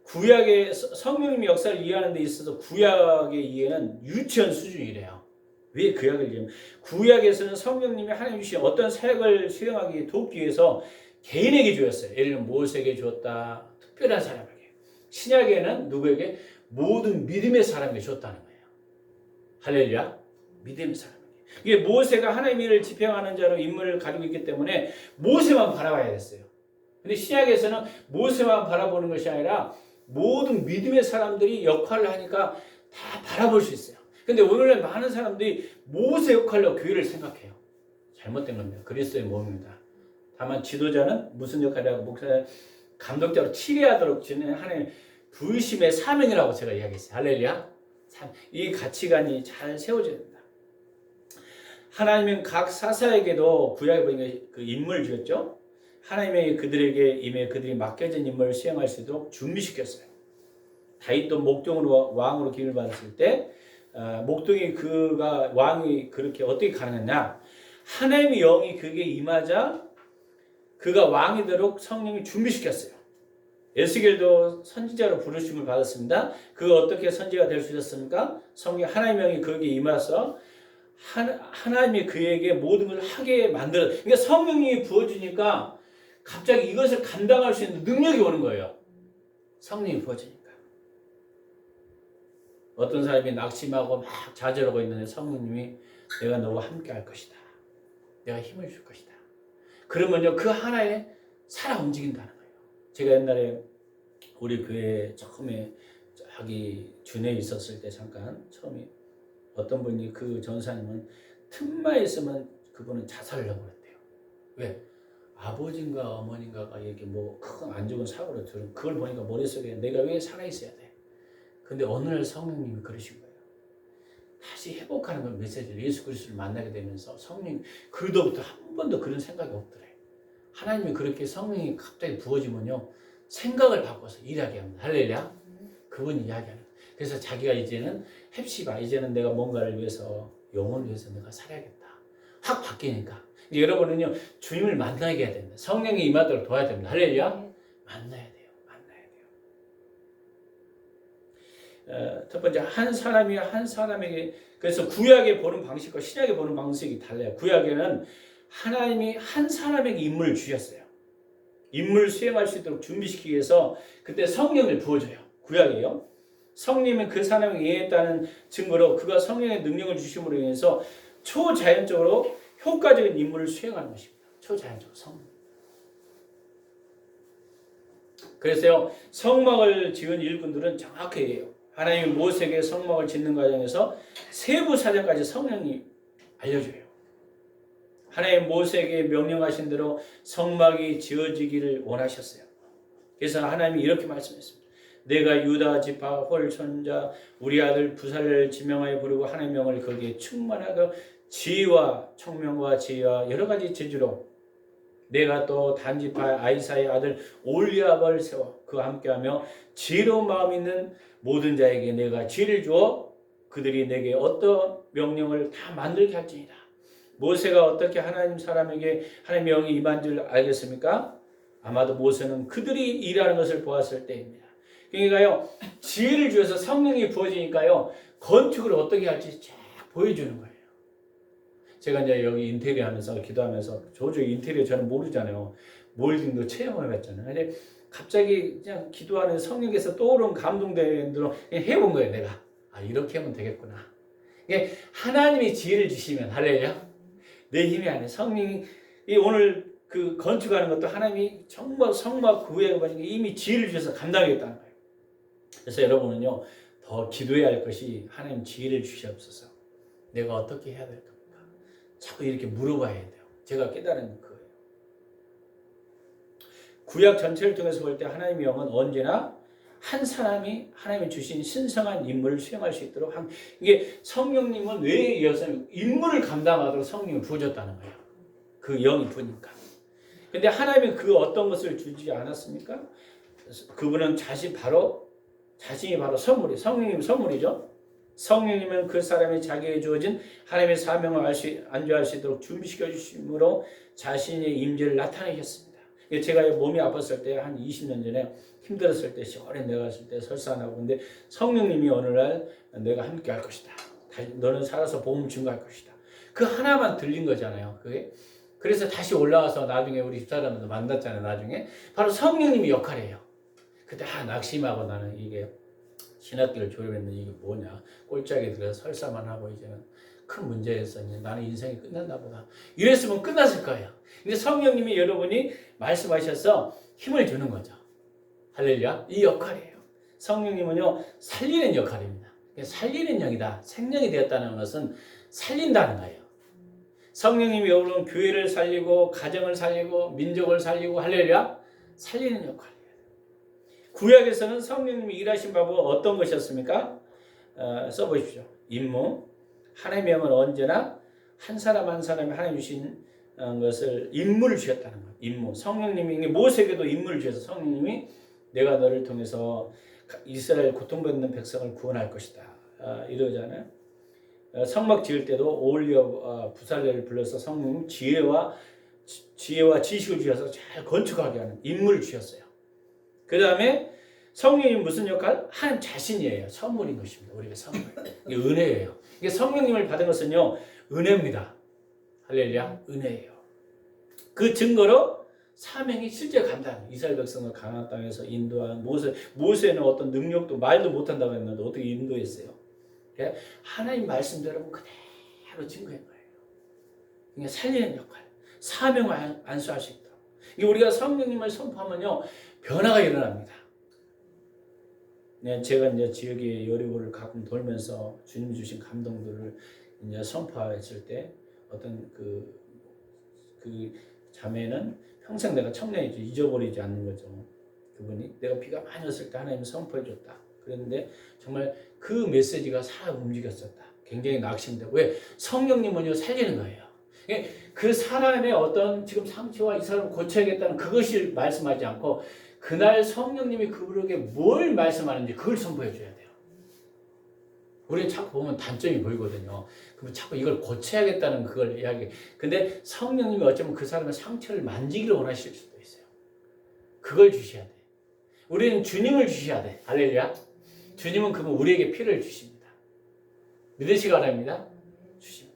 구약의 성령님의 역사를 이해하는 데 있어서 구약의 이해는 유치원 수준이래요. 왜 구약을 이해하면? 구약에서는 성령님이 하나님 주신 어떤 사역을 수행하기 돕기 위해서 개인에게 주었어요. 예를 들면 모세에게 주었다. 특별한 사람에게. 신약에는 누구에게? 모든 믿음의 사람에게 줬다는 거예요. 할렐루야. 믿음의 사람에게. 이게 모세가 하나님의 일을 집행하는 자로 인물을 가지고 있기 때문에 모세만 바라봐야 됐어요. 근데 신약에서는 모세만 바라보는 것이 아니라 모든 믿음의 사람들이 역할을 하니까 다 바라볼 수 있어요. 근데 오늘날 많은 사람들이 모세 역할로 교회를 생각해요. 잘못된 겁니다. 그리스도의 몸입니다. 다만 지도자는 무슨 역할이라고 목사님 감독자로 치리하도록 주는 하나님 부르심의 사명이라고 제가 이야기했어요. 할렐루야. 이 가치관이 잘 세워져야 됩니다. 하나님은 각 사사에게도 구약에 보니까 그 임무를 주었죠. 하나님의 그들에게 임해 그들이 맡겨진 임무를 수행할 수 있도록 준비시켰어요. 다윗도 목동으로 왕으로 기름을 받았을 때 목동이 그가 왕이 그렇게 어떻게 가능했냐? 하나님의 영이 그에게 임하자 그가 왕이 되도록 성령이 준비시켰어요. 에스겔도 선지자로 부르심을 받았습니다. 그가 어떻게 선지자가 될 수 있었습니까? 성령 하나님의 영이 그에게 임해서 하나님이 그에게 모든 걸 하게 만들어. 그러니까 성령이 부어주니까 갑자기 이것을 감당할 수 있는 능력이 오는 거예요. 성령이 부어주니까. 어떤 사람이 낙심하고 막 좌절하고 있는데 성령님이 내가 너와 함께 할 것이다. 내가 힘을 줄 것이다. 그러면요, 그 하나에 살아 움직인다는 거예요. 제가 옛날에 우리 교회 처음에 저기 준에 있었을 때 잠깐 처음에 어떤 분이 그 전사님은 틈만 있으면 그분은 자살을 하려고 그랬대요. 왜? 아버지인가 어머니인가가 이렇게 뭐 큰 안 좋은 사고를 들은 그걸 보니까 머릿속에 내가 왜 살아있어야 돼? 근데 어느 날 성령님이 그러신 거예요. 다시 회복하는 건 메시지를 예수 그리스도를 만나게 되면서 성령 그로부터 한 번도 그런 생각이 없더래. 하나님이 그렇게 성령이 갑자기 부어지면요 생각을 바꿔서 일하게 합니다. 할렐루야. 그분이 이야기하는 거예요. 그래서 자기가 이제는 헵시바 이제는 내가 뭔가를 위해서 영혼을 위해서 내가 살아야겠다. 확 바뀌니까 여러분은요 주님을 만나게 해야 됩니다. 성령이 임하도록 도와야 됩니다. 할렐루야. 만나야 돼요. 첫 번째 한 사람이 한 사람에게 그래서 구약에 보는 방식과 신약에 보는 방식이 달라요. 구약에는 하나님이 한 사람에게 임무를 주셨어요. 임무를 수행할 수 있도록 준비시키기 위해서 그때 성령을 부어줘요. 구약이에요. 성령은 그 사람에게 이해했다는 증거로 그가 성령의 능력을 주심으로 인해서 초자연적으로 효과적인 임무를 수행하는 것입니다. 초자연적으로 성령. 그래서요 성막을 지은 일꾼들은 정확히 해요. 하나님이 모세에게 성막을 짓는 과정에서 세부 사정까지 성령이 알려줘요. 하나님 모세에게 명령하신 대로 성막이 지어지기를 원하셨어요. 그래서 하나님이 이렇게 말씀했습니다. 내가 유다 지파 홀 손자 우리 아들 부살렐을 지명하여 부르고 하나님의 명을 거기에 충만하고 지혜와 청명과 지혜와 여러 가지 재주로 내가 또 단지파 아이사의 아들 올리압을 세워 그와 함께하며 지혜로운 마음 있는 모든 자에게 내가 지혜를 주어 그들이 내게 어떤 명령을 다 만들게 할지니라. 모세가 어떻게 하나님 사람에게 하나님의 영이 임한 줄 알겠습니까? 아마도 모세는 그들이 일하는 것을 보았을 때입니다. 그러니까요, 지혜를 주어서 성령이 부어지니까요, 건축을 어떻게 할지 쫙 보여주는 거예요. 제가 이제 여기 인테리어 하면서 기도하면서 도저히 인테리어 저는 모르잖아요. 몰딩도 체험을 했잖아요. 근데 갑자기 그냥 기도하는 성령께서 떠오른 감동되는 대로 그냥 해본 거예요, 내가. 아, 이렇게 하면 되겠구나. 이게 하나님이 지혜를 주시면, 할렐루야. 내 힘이 아니에요. 성령이, 오늘 그 건축하는 것도 하나님이 정말 성막 구해가 보니까 이미 지혜를 주셔서 감당하겠다는 거예요. 그래서 여러분은요, 더 기도해야 할 것이 하나님 지혜를 주시옵소서. 내가 어떻게 해야 될까? 자꾸 이렇게 물어봐야 돼요. 제가 깨달은 거예요. 구약 전체를 통해서 볼 때 하나님의 영은 언제나 한 사람이 하나님이 주신 신성한 임무를 수행할 수 있도록 이게 성령님은 왜 이어서 임무를 감당하도록 성령을 부어줬다는 거예요. 그 영이 부니까. 근데 하나님이 그 어떤 것을 주지 않았습니까? 그분은 자신이 바로 선물이, 성령님 선물이죠. 성령님은 그 사람이 자기에게 주어진 하나님의 사명을 안주할 수 있도록 준비시켜 주심으로 자신의 임재를 나타내셨습니다. 제가 몸이 아팠을 때 한 20년 전에 힘들었을 때 시원히 내려갔을 때 설사하고 근데 성령님이 어느 날 내가 함께 할 것이다. 너는 살아서 복음 증거할 것이다. 그 하나만 들린 거잖아요. 그게. 그래서 다시 올라와서 나중에 우리 집사람도 만났잖아요. 나중에 바로 성령님이 역할이에요. 그때 낙심하고 나는 이게 신학교를 졸업했는데 이게 뭐냐 꼴짝에 들어서 설사만 하고 이제는 큰 문제였어. 이제 나는 인생이 끝났나 보다. 이랬으면 끝났을 거예요. 근데 성령님이 여러분이 말씀하셔서 힘을 주는 거죠. 할렐루야. 이 역할이에요. 성령님은요 살리는 역할입니다. 살리는 영이다. 생명이 되었다는 것은 살린다는 거예요. 성령님이 여러분 교회를 살리고 가정을 살리고 민족을 살리고 할렐루야 살리는 역할이에요. 구약에서는 성령님이 일하신 바가 어떤 것이었습니까? 써보십시오. 임무. 하나님의 영은 언제나 한 사람 한 사람이 하나님 주신 것을 임무를 주셨다는 거예요. 임무. 성령님이 모세에게도 임무를 주셔서 성령님이 내가 너를 통해서 이스라엘 고통받는 백성을 구원할 것이다. 이러잖아요. 성막 지을 때도 오홀리와 부살렐을 불러서 성령님 지혜와 지식을 주셔서 잘 건축하게 하는 임무를 주셨어요. 그 다음에 성령이 무슨 역할? 하나님 자신이에요. 선물인 것입니다. 우리가 선물. 이게 은혜예요. 이게 성령님을 받은 것은요 은혜입니다. 할렐루야. 은혜예요. 그 증거로 사명이 실제 감당. 이스라엘 백성을 가나안 땅에서 인도한 모세는 어떤 능력도 말도 못한다고 했는데 어떻게 인도했어요? 하나님 말씀대로 그대로 증거한 거예요. 이게 살리는 역할. 사명을 안수할 수 있도록. 이게 우리가 성령님을 선포하면요 변화가 일어납니다. 네, 제가 이제 지역의 여리고를 가끔 돌면서 주님 주신 감동들을 이제 선포했을 때 어떤 그 자매는 평생 내가 청년이죠. 잊어버리지 않는 거죠. 그분이 내가 비가 많이 왔을 때 하나님이 선포해줬다. 그랬는데 정말 그 메시지가 살아 움직였었다. 굉장히 낙심되고 왜? 성령님은요 살리는 거예요. 그 사람의 어떤 지금 상처와 이 사람을 고쳐야겠다는 그것을 말씀하지 않고 그날 성령님이 그분에게 뭘 말씀하는지 그걸 선포해 줘야 돼요. 우리는 자꾸 보면 단점이 보이거든요. 그러면 자꾸 이걸 고쳐야겠다는 그걸 이야기. 근데 성령님이 어쩌면 그 사람의 상처를 만지기를 원하실 수도 있어요. 그걸 주셔야 돼. 우리는 주님을 주셔야 돼. 할렐루야. 주님은 그분 우리에게 피를 주십니다. 믿으시기 바랍니다. 주십니다.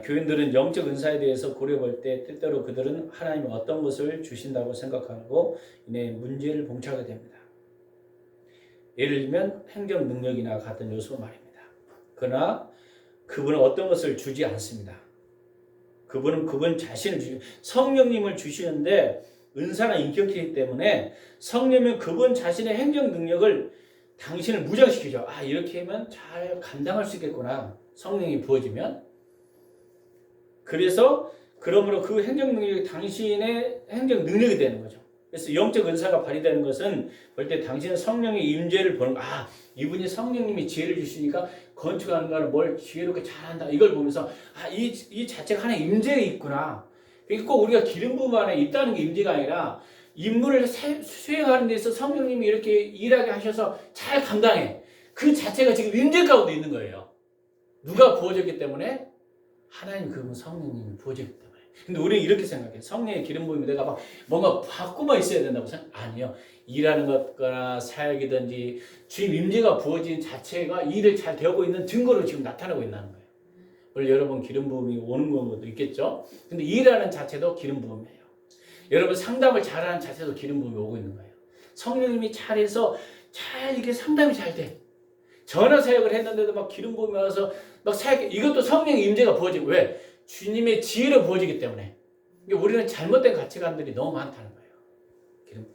교인들은 영적 은사에 대해서 고려볼 때 때때로 그들은 하나님이 어떤 것을 주신다고 생각하고 이내 문제를 봉착하게 됩니다. 예를 들면 행정 능력이나 같은 요소 말입니다. 그러나 그분은 어떤 것을 주지 않습니다. 그분은 그분 자신을 성령님을 주시는데 은사나 인격이기 때문에 성령은 그분 자신의 행정 능력을 당신을 무장시키죠. 이렇게 하면 잘 감당할 수 있겠구나. 성령이 부어지면. 그래서 그러므로 그 행정 능력이 당신의 행정 능력이 되는 거죠. 그래서 영적 은사가 발휘되는 것은 볼 때 당신은 성령의 임재를 보는 거. 아, 이분이 성령님이 지혜를 주시니까 건축하는 거는 뭘 지혜롭게 잘한다. 이걸 보면서 아, 이 자체가 하나의 임재가 있구나. 그러니까 꼭 우리가 기름 부음 안에 있다는 게 임재가 아니라 임무를 수행하는 데 있어 성령님이 이렇게 일하게 하셔서 잘 감당해. 그 자체가 지금 임재 가운데 있는 거예요. 누가 부어졌기 때문에? 하나님 그분 성령님이 부어졌기 때문에. 근데 우리는 이렇게 생각해. 성령의 기름 부음이 내가 막 뭔가 받고만 있어야 된다고 생각? 아니요. 일하는 것거나 사역이든지 주님 임재가 부어진 자체가 일을 잘 되고 있는 증거로 지금 나타나고 있다는 거예요. 물론 여러분 기름 부음이 오는 것도 있겠죠. 근데 일하는 자체도 기름 부음이에요. 여러분 상담을 잘하는 자체도 기름 부음이 오고 있는 거예요. 성령님이 잘해서 잘 이게 상담이 잘 돼. 전화 사역을 했는데도 막 기름 부음이 와서 막 사역, 이것도 성령의 임재가 부어지고 왜? 주님의 지혜로 부어지기 때문에. 우리는 잘못된 가치관들이 너무 많다는 거예요. 기름.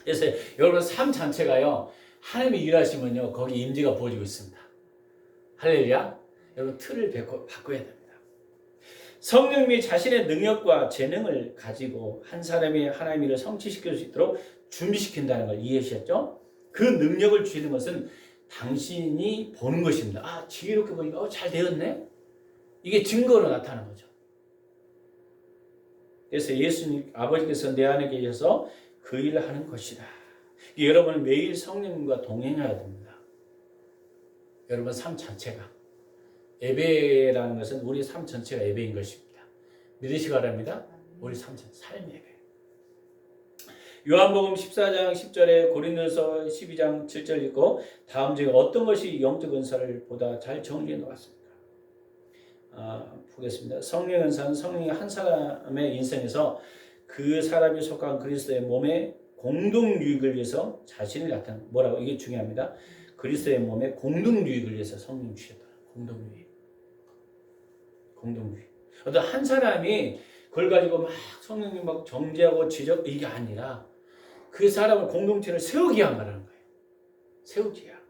그래서 여러분 삶 자체가요. 하나님이 일하시면요. 거기 임재가 부어지고 있습니다. 할렐루야. 여러분 틀을 바꿔야 됩니다. 성령님이 자신의 능력과 재능을 가지고 한 사람이 하나님의 일을 성취시킬 수 있도록 준비시킨다는 걸 이해하셨죠? 그 능력을 주시는 것은 당신이 보는 것입니다. 아, 지혜롭게 보니까 잘 되었네? 이게 증거로 나타나는 거죠. 그래서 예수님, 아버지께서 내 안에 계셔서 그 일을 하는 것이다. 여러분은 매일 성령님과 동행해야 됩니다. 여러분 삶 자체가. 예배라는 것은 우리 삶 전체가 예배인 것입니다. 믿으시기 바랍니다. 우리 삶 전체, 삶의 예배. 요한복음 14장 10절에 고린도서 12장 7절 읽고 다음 중에 어떤 것이 영적 은사를 보다 잘 정리해 놓았습니까? 보겠습니다. 성령 은사는 성령이 한 사람의 인생에서 그 사람이 속한 그리스도의 몸의 공동 유익을 위해서 자신을 나타내는 뭐라고? 이게 중요합니다. 그리스도의 몸의 공동 유익을 위해서 성령 주셨다. 공동 유익. 공동 유익. 어떤 한 사람이 그걸 가지고 막 성령님 막 정죄하고 지적 이게 아니라 그 사람을 공동체를 세우기 위한 거라는 거예요. 세우기 위한 거.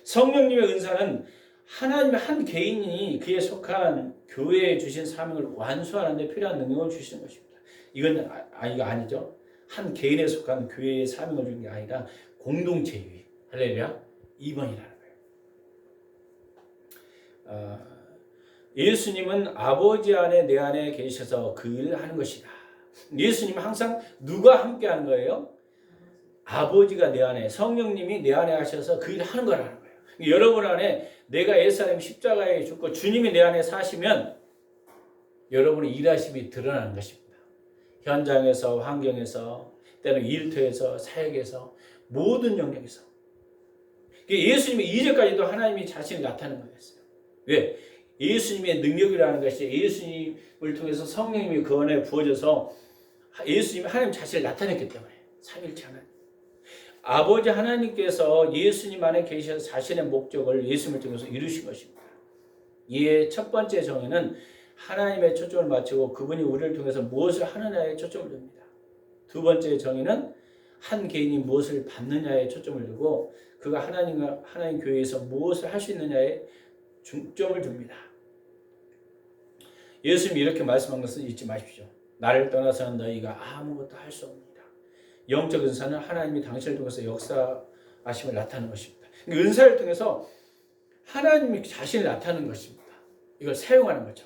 성령님의 은사는 하나님의 한 개인이 그에 속한 교회에 주신 사명을 완수하는 데 필요한 능력을 주시는 것입니다. 이건 이거 아니죠. 한 개인에 속한 교회의 사명을 주는 게 아니라 공동체의 할렐루야 2번이라는 거예요. 예수님은 아버지 안에 내 안에 계셔서 그 일을 하는 것이다. 예수님은 항상 누가 함께 하는 거예요? 아버지가 내 안에, 성령님이 내 안에 하셔서 그 일을 하는 거라는 거예요. 여러분 안에 내가 옛사람 십자가에 죽고 주님이 내 안에 사시면 여러분의 일하심이 드러나는 것입니다. 현장에서, 환경에서, 때는 일터에서, 사역에서, 모든 영역에서. 예수님이 이제까지도 하나님이 자신을 나타내는 거였어요. 왜? 예수님의 능력이라는 것이 예수님을 통해서 성령님이 그 안에 부어져서 예수님이 하나님 자신을 나타냈기 때문에 삼일체 하나님. 아버지 하나님께서 예수님 안에 계셔서 자신의 목적을 예수님을 통해서 이루신 것입니다. 이의 첫 번째 정의는 하나님의 초점을 맞추고 그분이 우리를 통해서 무엇을 하느냐에 초점을 둡니다. 두 번째 정의는 한 개인이 무엇을 받느냐에 초점을 두고 그가 하나님 교회에서 무엇을 할 수 있느냐에 중점을 둡니다. 예수님이 이렇게 말씀한 것을 잊지 마십시오. 나를 떠나서는 너희가 아무것도 할 수 없느니라. 영적 은사는 하나님이 당신을 통해서 역사하심을 나타내는 것입니다. 은사를 통해서 하나님이 자신을 나타내는 것입니다. 이걸 사용하는 거죠.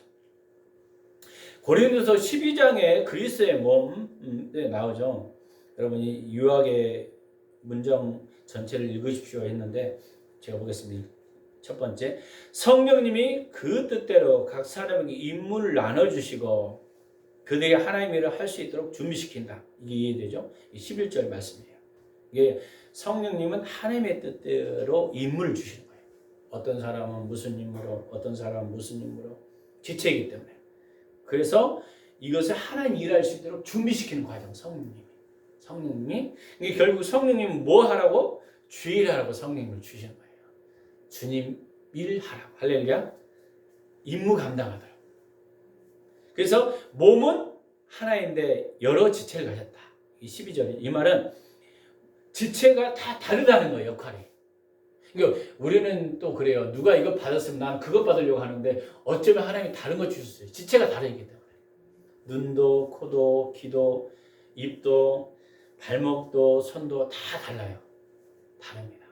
고린도서 12장에 그리스도의 몸에 나오죠. 여러분이 유학의 문장 전체를 읽으십시오 했는데 제가 보겠습니다. 첫 번째, 성령님이 그 뜻대로 각 사람에게 임무를 나눠주시고 그들이 하나님의 일을 할 수 있도록 준비시킨다. 이게 이해되죠? 11절 말씀이에요. 이게 성령님은 하나님의 뜻대로 임무를 주시는 거예요. 어떤 사람은 무슨 임무로, 어떤 사람은 무슨 임무로 지체이기 때문에. 그래서 이것을 하나님 일할 수 있도록 준비시키는 과정, 성령님이. 이게 결국 성령님은 뭐 하라고? 주 일하라고 성령님을 주시는 거예요. 주님 일하라고. 할렐루야. 임무 감당하도록. 그래서 몸은 하나인데 여러 지체를 가졌다. 이 12절이. 이 말은 지체가 다 다르다는 거예요. 역할이. 그러니까 우리는 또 그래요. 누가 이거 받았으면 난 그것 받으려고 하는데 어쩌면 하나님이 다른 거 주셨어요. 지체가 다르기 때문에. 눈도 코도 귀도 입도, 발목도, 손도 다 달라요. 다릅니다.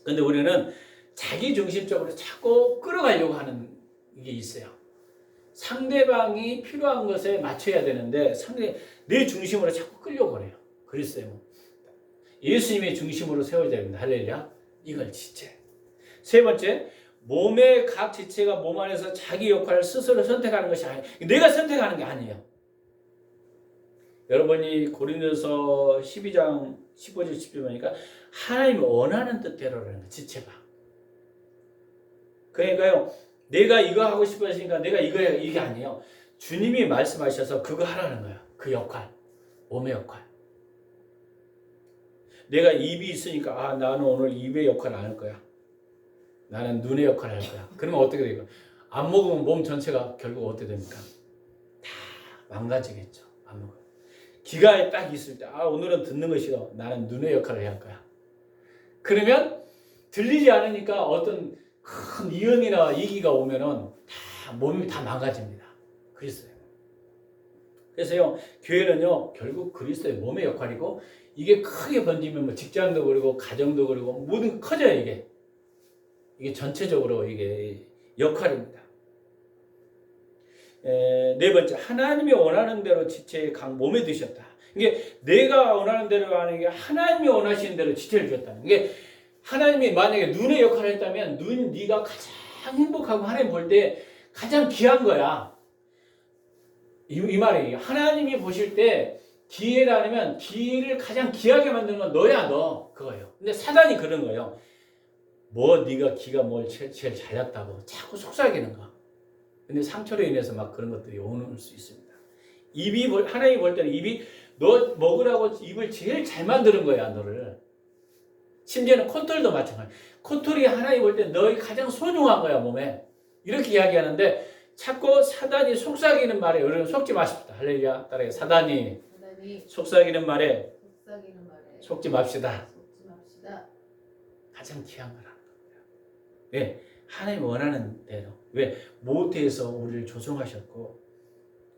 근데 우리는 자기 중심적으로 자꾸 끌어가려고 하는 게 있어요. 상대방이 필요한 것에 맞춰야 되는데 내 중심으로 자꾸 끌려고 그래요. 그랬어요. 예수님의 중심으로 세워야 됩니다. 할렐루야. 이걸 지체. 세 번째, 몸의 각 지체가 몸 안에서 자기 역할을 스스로 선택하는 것이 아니에요. 내가 선택하는 게 아니에요. 여러분이 고린도서 12장 15절 10절 보니까 하나님이 원하는 뜻대로라는 거예요. 지체가. 그러니까요. 내가 이거 하고 싶어 했으니까 내가 이거 해. 이게 아니에요. 주님이 말씀하셔서 그거 하라는 거예요. 그 역할. 몸의 역할. 내가 입이 있으니까 나는 오늘 입의 역할을 안 할 거야. 나는 눈의 역할을 할 거야. 그러면 어떻게 될까요? 안 먹으면 몸 전체가 결국 어떻게 됩니까? 다 망가지겠죠. 안 먹어요. 귀가 딱 있을 때 오늘은 듣는 거 싫어. 나는 눈의 역할을 해야 할 거야. 그러면 들리지 않으니까 어떤 큰 이음이나 이기가 오면은 다 몸이 다 망가집니다. 그리스도요. 그래서요, 교회는요, 결국 그리스도의 몸의 역할이고, 이게 크게 번지면 뭐 직장도 그리고 가정도 그리고 모든 커져요, 이게. 이게 전체적으로 이게 역할입니다. 네 번째, 하나님이 원하는 대로 지체의 각 몸에 드셨다. 이게 내가 원하는 대로 하는 게 하나님이 원하시는 대로 지체를 주셨다는 게, 하나님이 만약에 눈의 역할을 했다면 네가 가장 행복하고 하나님 볼 때 가장 귀한 거야. 이 말이에요. 하나님이 보실 때 기회라면 기회를 가장 귀하게 만드는 건 너야, 너. 그거예요. 근데 사단이 그런 거예요. 네가 기가 뭘 제일 잘났다고 자꾸 속삭이는 거. 근데 상처로 인해서 막 그런 것들이 오는 수 있습니다. 하나님이 볼 때는 입이 너 먹으라고 입을 제일 잘 만드는 거야, 너를. 심지어는 콧털도 마찬가지. 콧털이 하나님 볼 때 너희 가장 소중한 거야, 몸에. 이렇게 이야기하는데 자꾸 사단이 속삭이는 말에 여러분 속지 마십시다. 할렐루야. 따라해. 사단이 속삭이는 말에 속지 맙시다. 가장 귀한 거라는 거예요. 왜? 하나님 원하는 대로. 왜? 모태에서 우리를 조성하셨고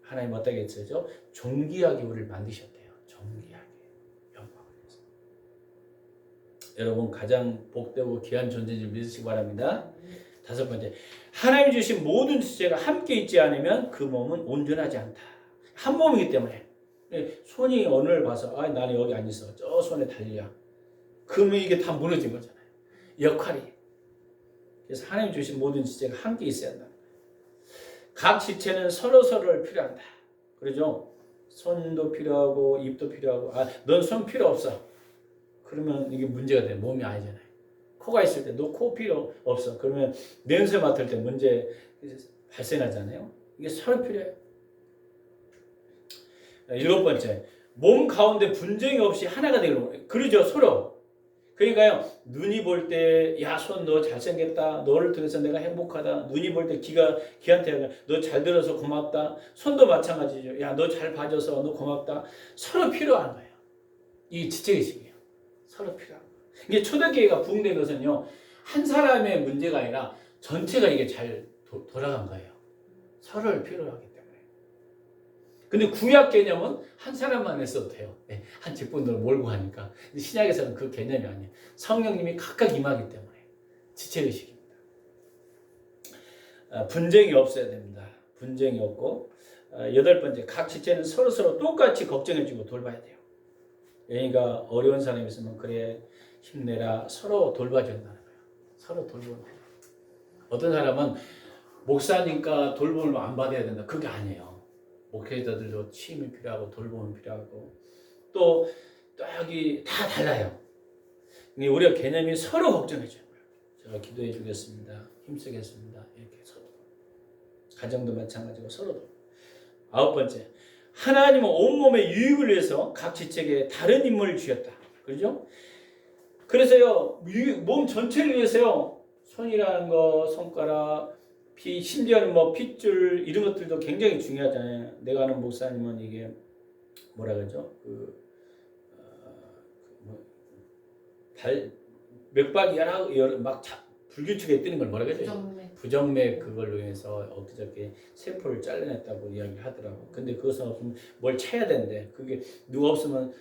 하나님 어떻게 했죠? 존귀하게 우리를 만드셨대요. 존귀하게. 영광을 위해서. 여러분 가장 복되고 귀한 존재인 줄 믿으시기 바랍니다. 다섯 번째, 하나님 주신 모든 지체가 함께 있지 않으면 그 몸은 온전하지 않다. 한 몸이기 때문에. 손이 어느를 봐서 나는 여기 안 있어. 저 손에 달려. 그러면 이게 다 무너진 거잖아요. 역할이. 그래서 하나님 주신 모든 지체가 함께 있어야 한다. 각 지체는 서로서로를 필요한다. 그러죠? 손도 필요하고 입도 필요하고 넌 손 필요 없어. 그러면 이게 문제가 돼. 몸이 아니잖아요. 코가 있을 때 너 코 필요 없어. 그러면 냄새 맡을 때 문제 발생하잖아요. 이게 서로 필요해요. 일곱 번째, 몸 가운데 분쟁이 없이 하나가 되는 거예요. 그러죠, 서로. 그러니까요, 눈이 볼 때, 손 너 잘생겼다. 너를 통해서 내가 행복하다. 눈이 볼 때 귀한테 너 잘 들어서 고맙다. 손도 마찬가지죠. 너 잘 봐줘서 너 고맙다. 서로 필요한 거예요. 이 지체의식이에요. 서로 필요한 거예요. 이게 초대교회가 부흥된 것은요, 한 사람의 문제가 아니라 전체가 이게 잘 돌아간 거예요. 서로를 필요로 하기 때문에. 근데 구약 개념은 한 사람만 했어도 돼요. 한 직분들을 몰고 하니까. 근데 신약에서는 그 개념이 아니에요. 성령님이 각각 임하기 때문에. 지체의식입니다. 분쟁이 없어야 됩니다. 분쟁이 없고. 여덟 번째, 각 지체는 서로서로 똑같이 걱정해주고 돌봐야 돼요. 그러니까 어려운 사람이 있으면 그래 힘내라. 서로 돌봐준다는 거예요. 서로 돌보는 거예요. 어떤 사람은 목사니까 돌봄을 안 받아야 된다. 그게 아니에요. 목회자들도 취임이 필요하고 돌봄이 필요하고 또 여기 다 달라요. 우리가 개념이 서로 걱정해 주는 거예요. 제가 기도해 주겠습니다. 힘쓰겠습니다. 이렇게 서로. 가정도 마찬가지고 서로도. 아홉 번째, 하나님은 온몸의 유익을 위해서 각 지체에게 다른 인물을 주셨다. 그렇죠? 그래서요, 몸 전체를 위해서요, 손이라는 거, 손가락, 심지어는 핏줄 이런 것들도 굉장히 중요하잖아요. 내가 아는 목사님은 이게 뭐라 그러죠? 맥박이 막 불규칙에 뜨는 걸 뭐라고 해야 되지? 부정맥. 부정맥 그걸로 해서 엊그저께 세포를 잘라냈다고 이야기를 하더라고. 근데 그것은 없으면 뭘 쳐야 된대. 그게 누가 없으면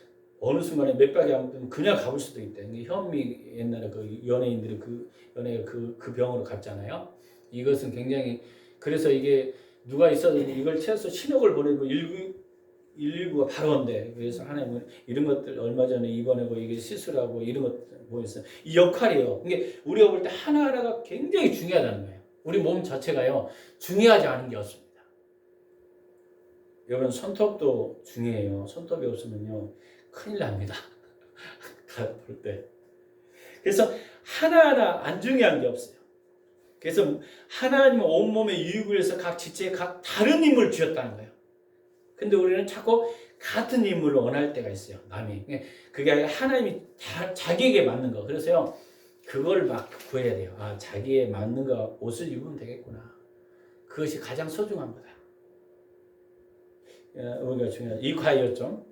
어느 순간에 몇 박이 안 되면 그냥 가볼 수도 있대. 이게 현미 옛날에 그 연예인들이 그 연예 그 병으로 갔잖아요. 이것은 굉장히 그래서 이게 누가 있어도 이걸 채워서 신호를 보내고 119가 바로 온대. 그래서 하나님은 이런 것들 얼마 전에 입원하고 이게 시술하고 이런 것들 보였어요. 이 역할이에요. 이게 우리가 볼 때 하나하나가 굉장히 중요하다는 거예요. 우리 몸 자체가요 중요하지 않은 게 없습니다. 여러분 손톱도 중요해요. 손톱이 없으면요 큰일 납니다. 볼 때. 그래서 하나하나 안 중요한 게 없어요. 그래서 하나님은 온몸에 유익을 위해서 각 지체에 각 다른 인물을 주셨다는 거예요. 근데 우리는 자꾸 같은 인물을 원할 때가 있어요. 남이. 그게 아니라 하나님이 자기에게 맞는 거. 그래서요. 그걸 막 구해야 돼요. 아, 자기에 맞는 거 옷을 입으면 되겠구나. 그것이 가장 소중한 거다. 우리가 중요한 이 과이었죠.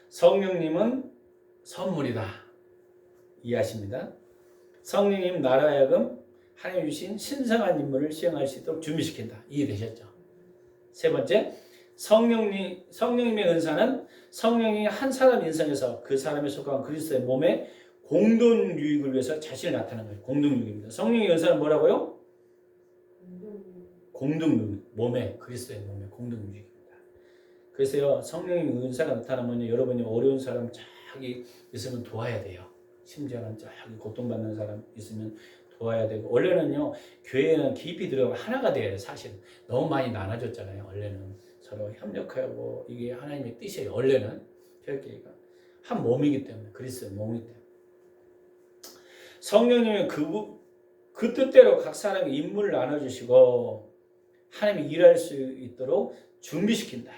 성령님은 선물이다. 이해하십니다. 성령님 나라 하여금 하나님 주신 신성한 인물을 수행할 수 있도록 준비시킨다. 이해되셨죠? 세 번째, 성령님의 은사는 성령이 한 사람 인생에서 그 사람에 속한 그리스도의 몸에 공동 유익을 위해서 자신을 나타내는 거예요. 공동 유익입니다. 성령의 은사는 뭐라고요? 공동 유익. 몸에 그리스도의 몸에 공동 유익입니다. 그래서요 성령의 은사가 나타나면 여러분이 어려운 사람 저기 있으면 도와야 돼요. 심지어는 저기 고통받는 사람 있으면 도와야 되고 원래는요 교회는 깊이 들어가면 하나가 돼야 돼요. 사실 너무 많이 나눠졌잖아요. 원래는 서로 협력하고 이게 하나님의 뜻이에요. 원래는 교회가 한 몸이기 때문에 그리스도의 몸이기 때문에 성령님은 그 뜻대로 각 사람의 임무를 나눠주시고 하나님이 일할 수 있도록 준비시킨다.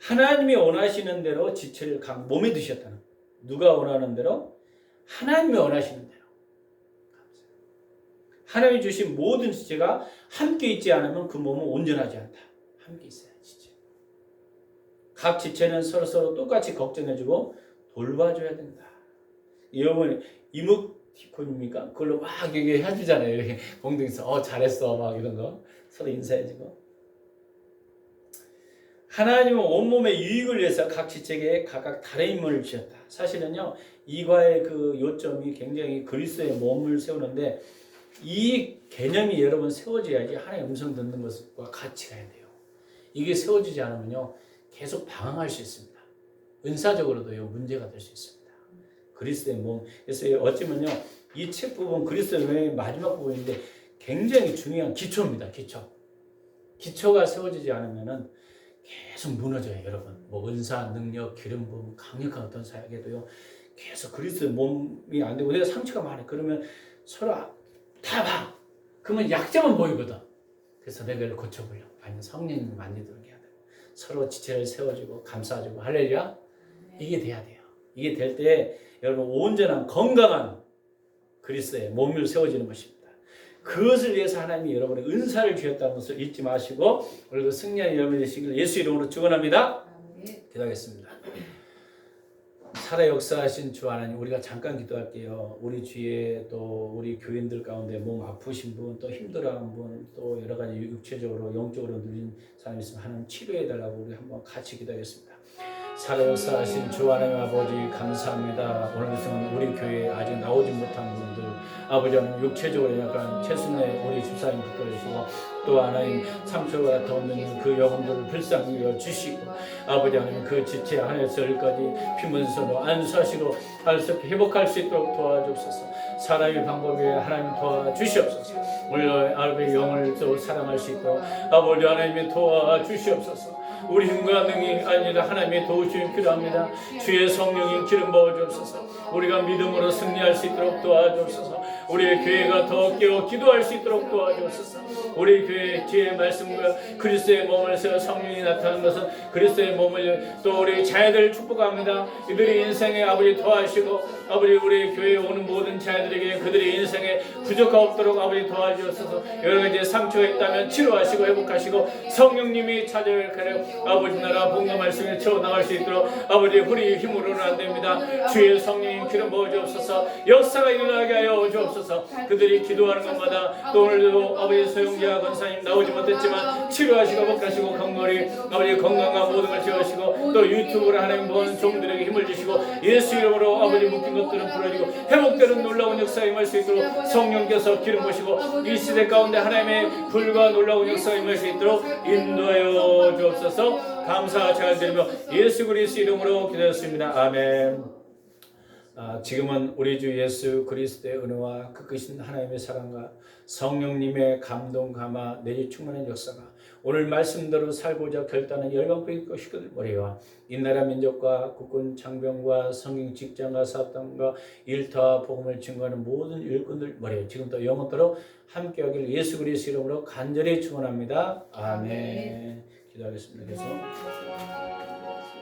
하나님이 원하시는 대로 지체를 각 몸에 두셨다는 거예요. 누가 원하는 대로? 하나님이 원하시는 대로. 하나님이 주신 모든 지체가 함께 있지 않으면 그 몸은 온전하지 않다. 함께 있어야 지체. 각 지체는 서로 똑같이 걱정해주고 돌봐줘야 된다. 여러분 이모티콘입니까? 그걸로 막 얘기 해주잖아요. 이렇게 공동에서 잘했어 막 이런 거 서로 인사해주고. 하나님은 온몸의 유익을 위해서 각 지체에 각각 다른 인물을 주셨다. 사실은요 이과의 그 요점이 굉장히 그리스도의 몸을 세우는데 이 개념이 여러분 세워져야지 하나님의 음성 듣는 것과 같이 가야 돼요. 이게 세워지지 않으면요 계속 방황할 수 있습니다. 은사적으로도요 문제가 될 수 있습니다. 그리스도의 몸. 그래서 어쩌면요 이 책 부분 그리스도의 몸의 마지막 부분인데 굉장히 중요한 기초입니다. 기초가 세워지지 않으면은 계속 무너져요, 여러분. 뭐 은사, 능력, 기름 부음, 강력한 어떤 사역에도요 계속 그리스도의 몸이 안 되고 내가 상처가 많아. 그러면 서로 다 봐. 그러면 약점은 보이거든. 그래서 내가 이걸 고쳐보려고. 아니 성령님이 만지도록 해야 되고 서로 지체를 세워주고 감싸주고 할렐루야. 이게 돼야 돼요. 이게 될 때 여러분 온전한 건강한 그리스도의 몸을 세워지는 것입니다. 그것을 위해서 하나님이 여러분의 은사를 주셨다는 것을 잊지 마시고 오늘도 승리한 여러분이 되시길 예수 이름으로 축원합니다. 기도하겠습니다. 살아 역사하신 주 하나님, 우리가 잠깐 기도할게요. 우리 주위에 또 우리 교인들 가운데 몸 아프신 분, 또 힘들어하는 분, 또 여러 가지 육체적으로 영적으로 누린 사람이 있으면 하나님 치료해달라고 우리 한번 같이 기도하겠습니다. 살아 역사하신 주 하나님 아버지 감사합니다. 오늘 말씀은 우리 교회에 아직 나오지 못한 분들 아버지 하나님 육체적으로 약간 최순애 우리 집사님 붙들으시고 또 하나님 상처가 더 없는 그 영혼들을 불쌍히 여주시고 아버지 하나님 그 지체 하나에서 여기까지 피문서로 안수하시고 알수 회복할 수 있도록 도와주옵소서. 사람의 방법에 하나님 도와주시옵소서. 오늘 아버지 영을 또 사랑할 수 있도록 아버지 하나님이 도와주시옵소서. 우리 힘과 능이 아니라 하나님의 도우심이 필요합니다. 주의 성령이 기름 부어주옵소서. 우리가 믿음으로 승리할 수 있도록 도와주옵소서. 우리의 교회가 더 깨어 기도할 수 있도록 도와주옵소서. 우리 교회의 지혜의 말씀과 그리스도의 몸을 세워 성령이 나타나는 것은 그리스도의 몸을 또 우리 자녀들을 축복합니다. 이들이 인생에 아버지 도와주시고 아버지 우리 교회에 오는 모든 자녀들에게 그들의 인생에 부족함 없도록 아버지 도와주옵소서. 여러 가지 상처가 있다면 치료하시고 회복하시고 성령님이 찾아올 그래 아버지 나라 복음 말씀에 채워나갈 수 있도록 아버지 우리 힘으로는 안 됩니다. 주의 성령님 기름 부어주옵소서. 역사가 일어나게 하여 주옵소서. 주옵소서. 그들이 기도하는 것마다 또 오늘도 아버지 소영자 권사님 나오지 못했지만 치료하시고 복하시고 강건히 아버지 건강과 모든 걸 지어주시고 또 유튜브로 하나님 보는 종들에게 힘을 주시고 예수 이름으로 아버지 묶인 것들은 풀어지고 회복되는 놀라운 역사에 임할 수 있도록 성령께서 기름 부으시고 이 시대 가운데 하나님의 불과 놀라운 역사에 임할 수 있도록 인도하여 주옵소서. 감사 잘 드리며 예수 그리스도 이름으로 기도했습니다. 아멘. 지금은 우리 주 예수 그리스도의 은혜와 그 크신 하나님의 사랑과 성령님의 감동 감화 내지 충만한 역사가 오늘 말씀대로 살고자 결단한 열방교회 것이거든 머리와 이 나라 민족과 국군 장병과 성경 직장과 사업당과 일터와 복음을 증거하는 모든 일꾼들 머리에 지금부터 영원토록 함께하길 예수 그리스도 이름으로 간절히 축원합니다. 아멘. 기도하겠습니다. 그래서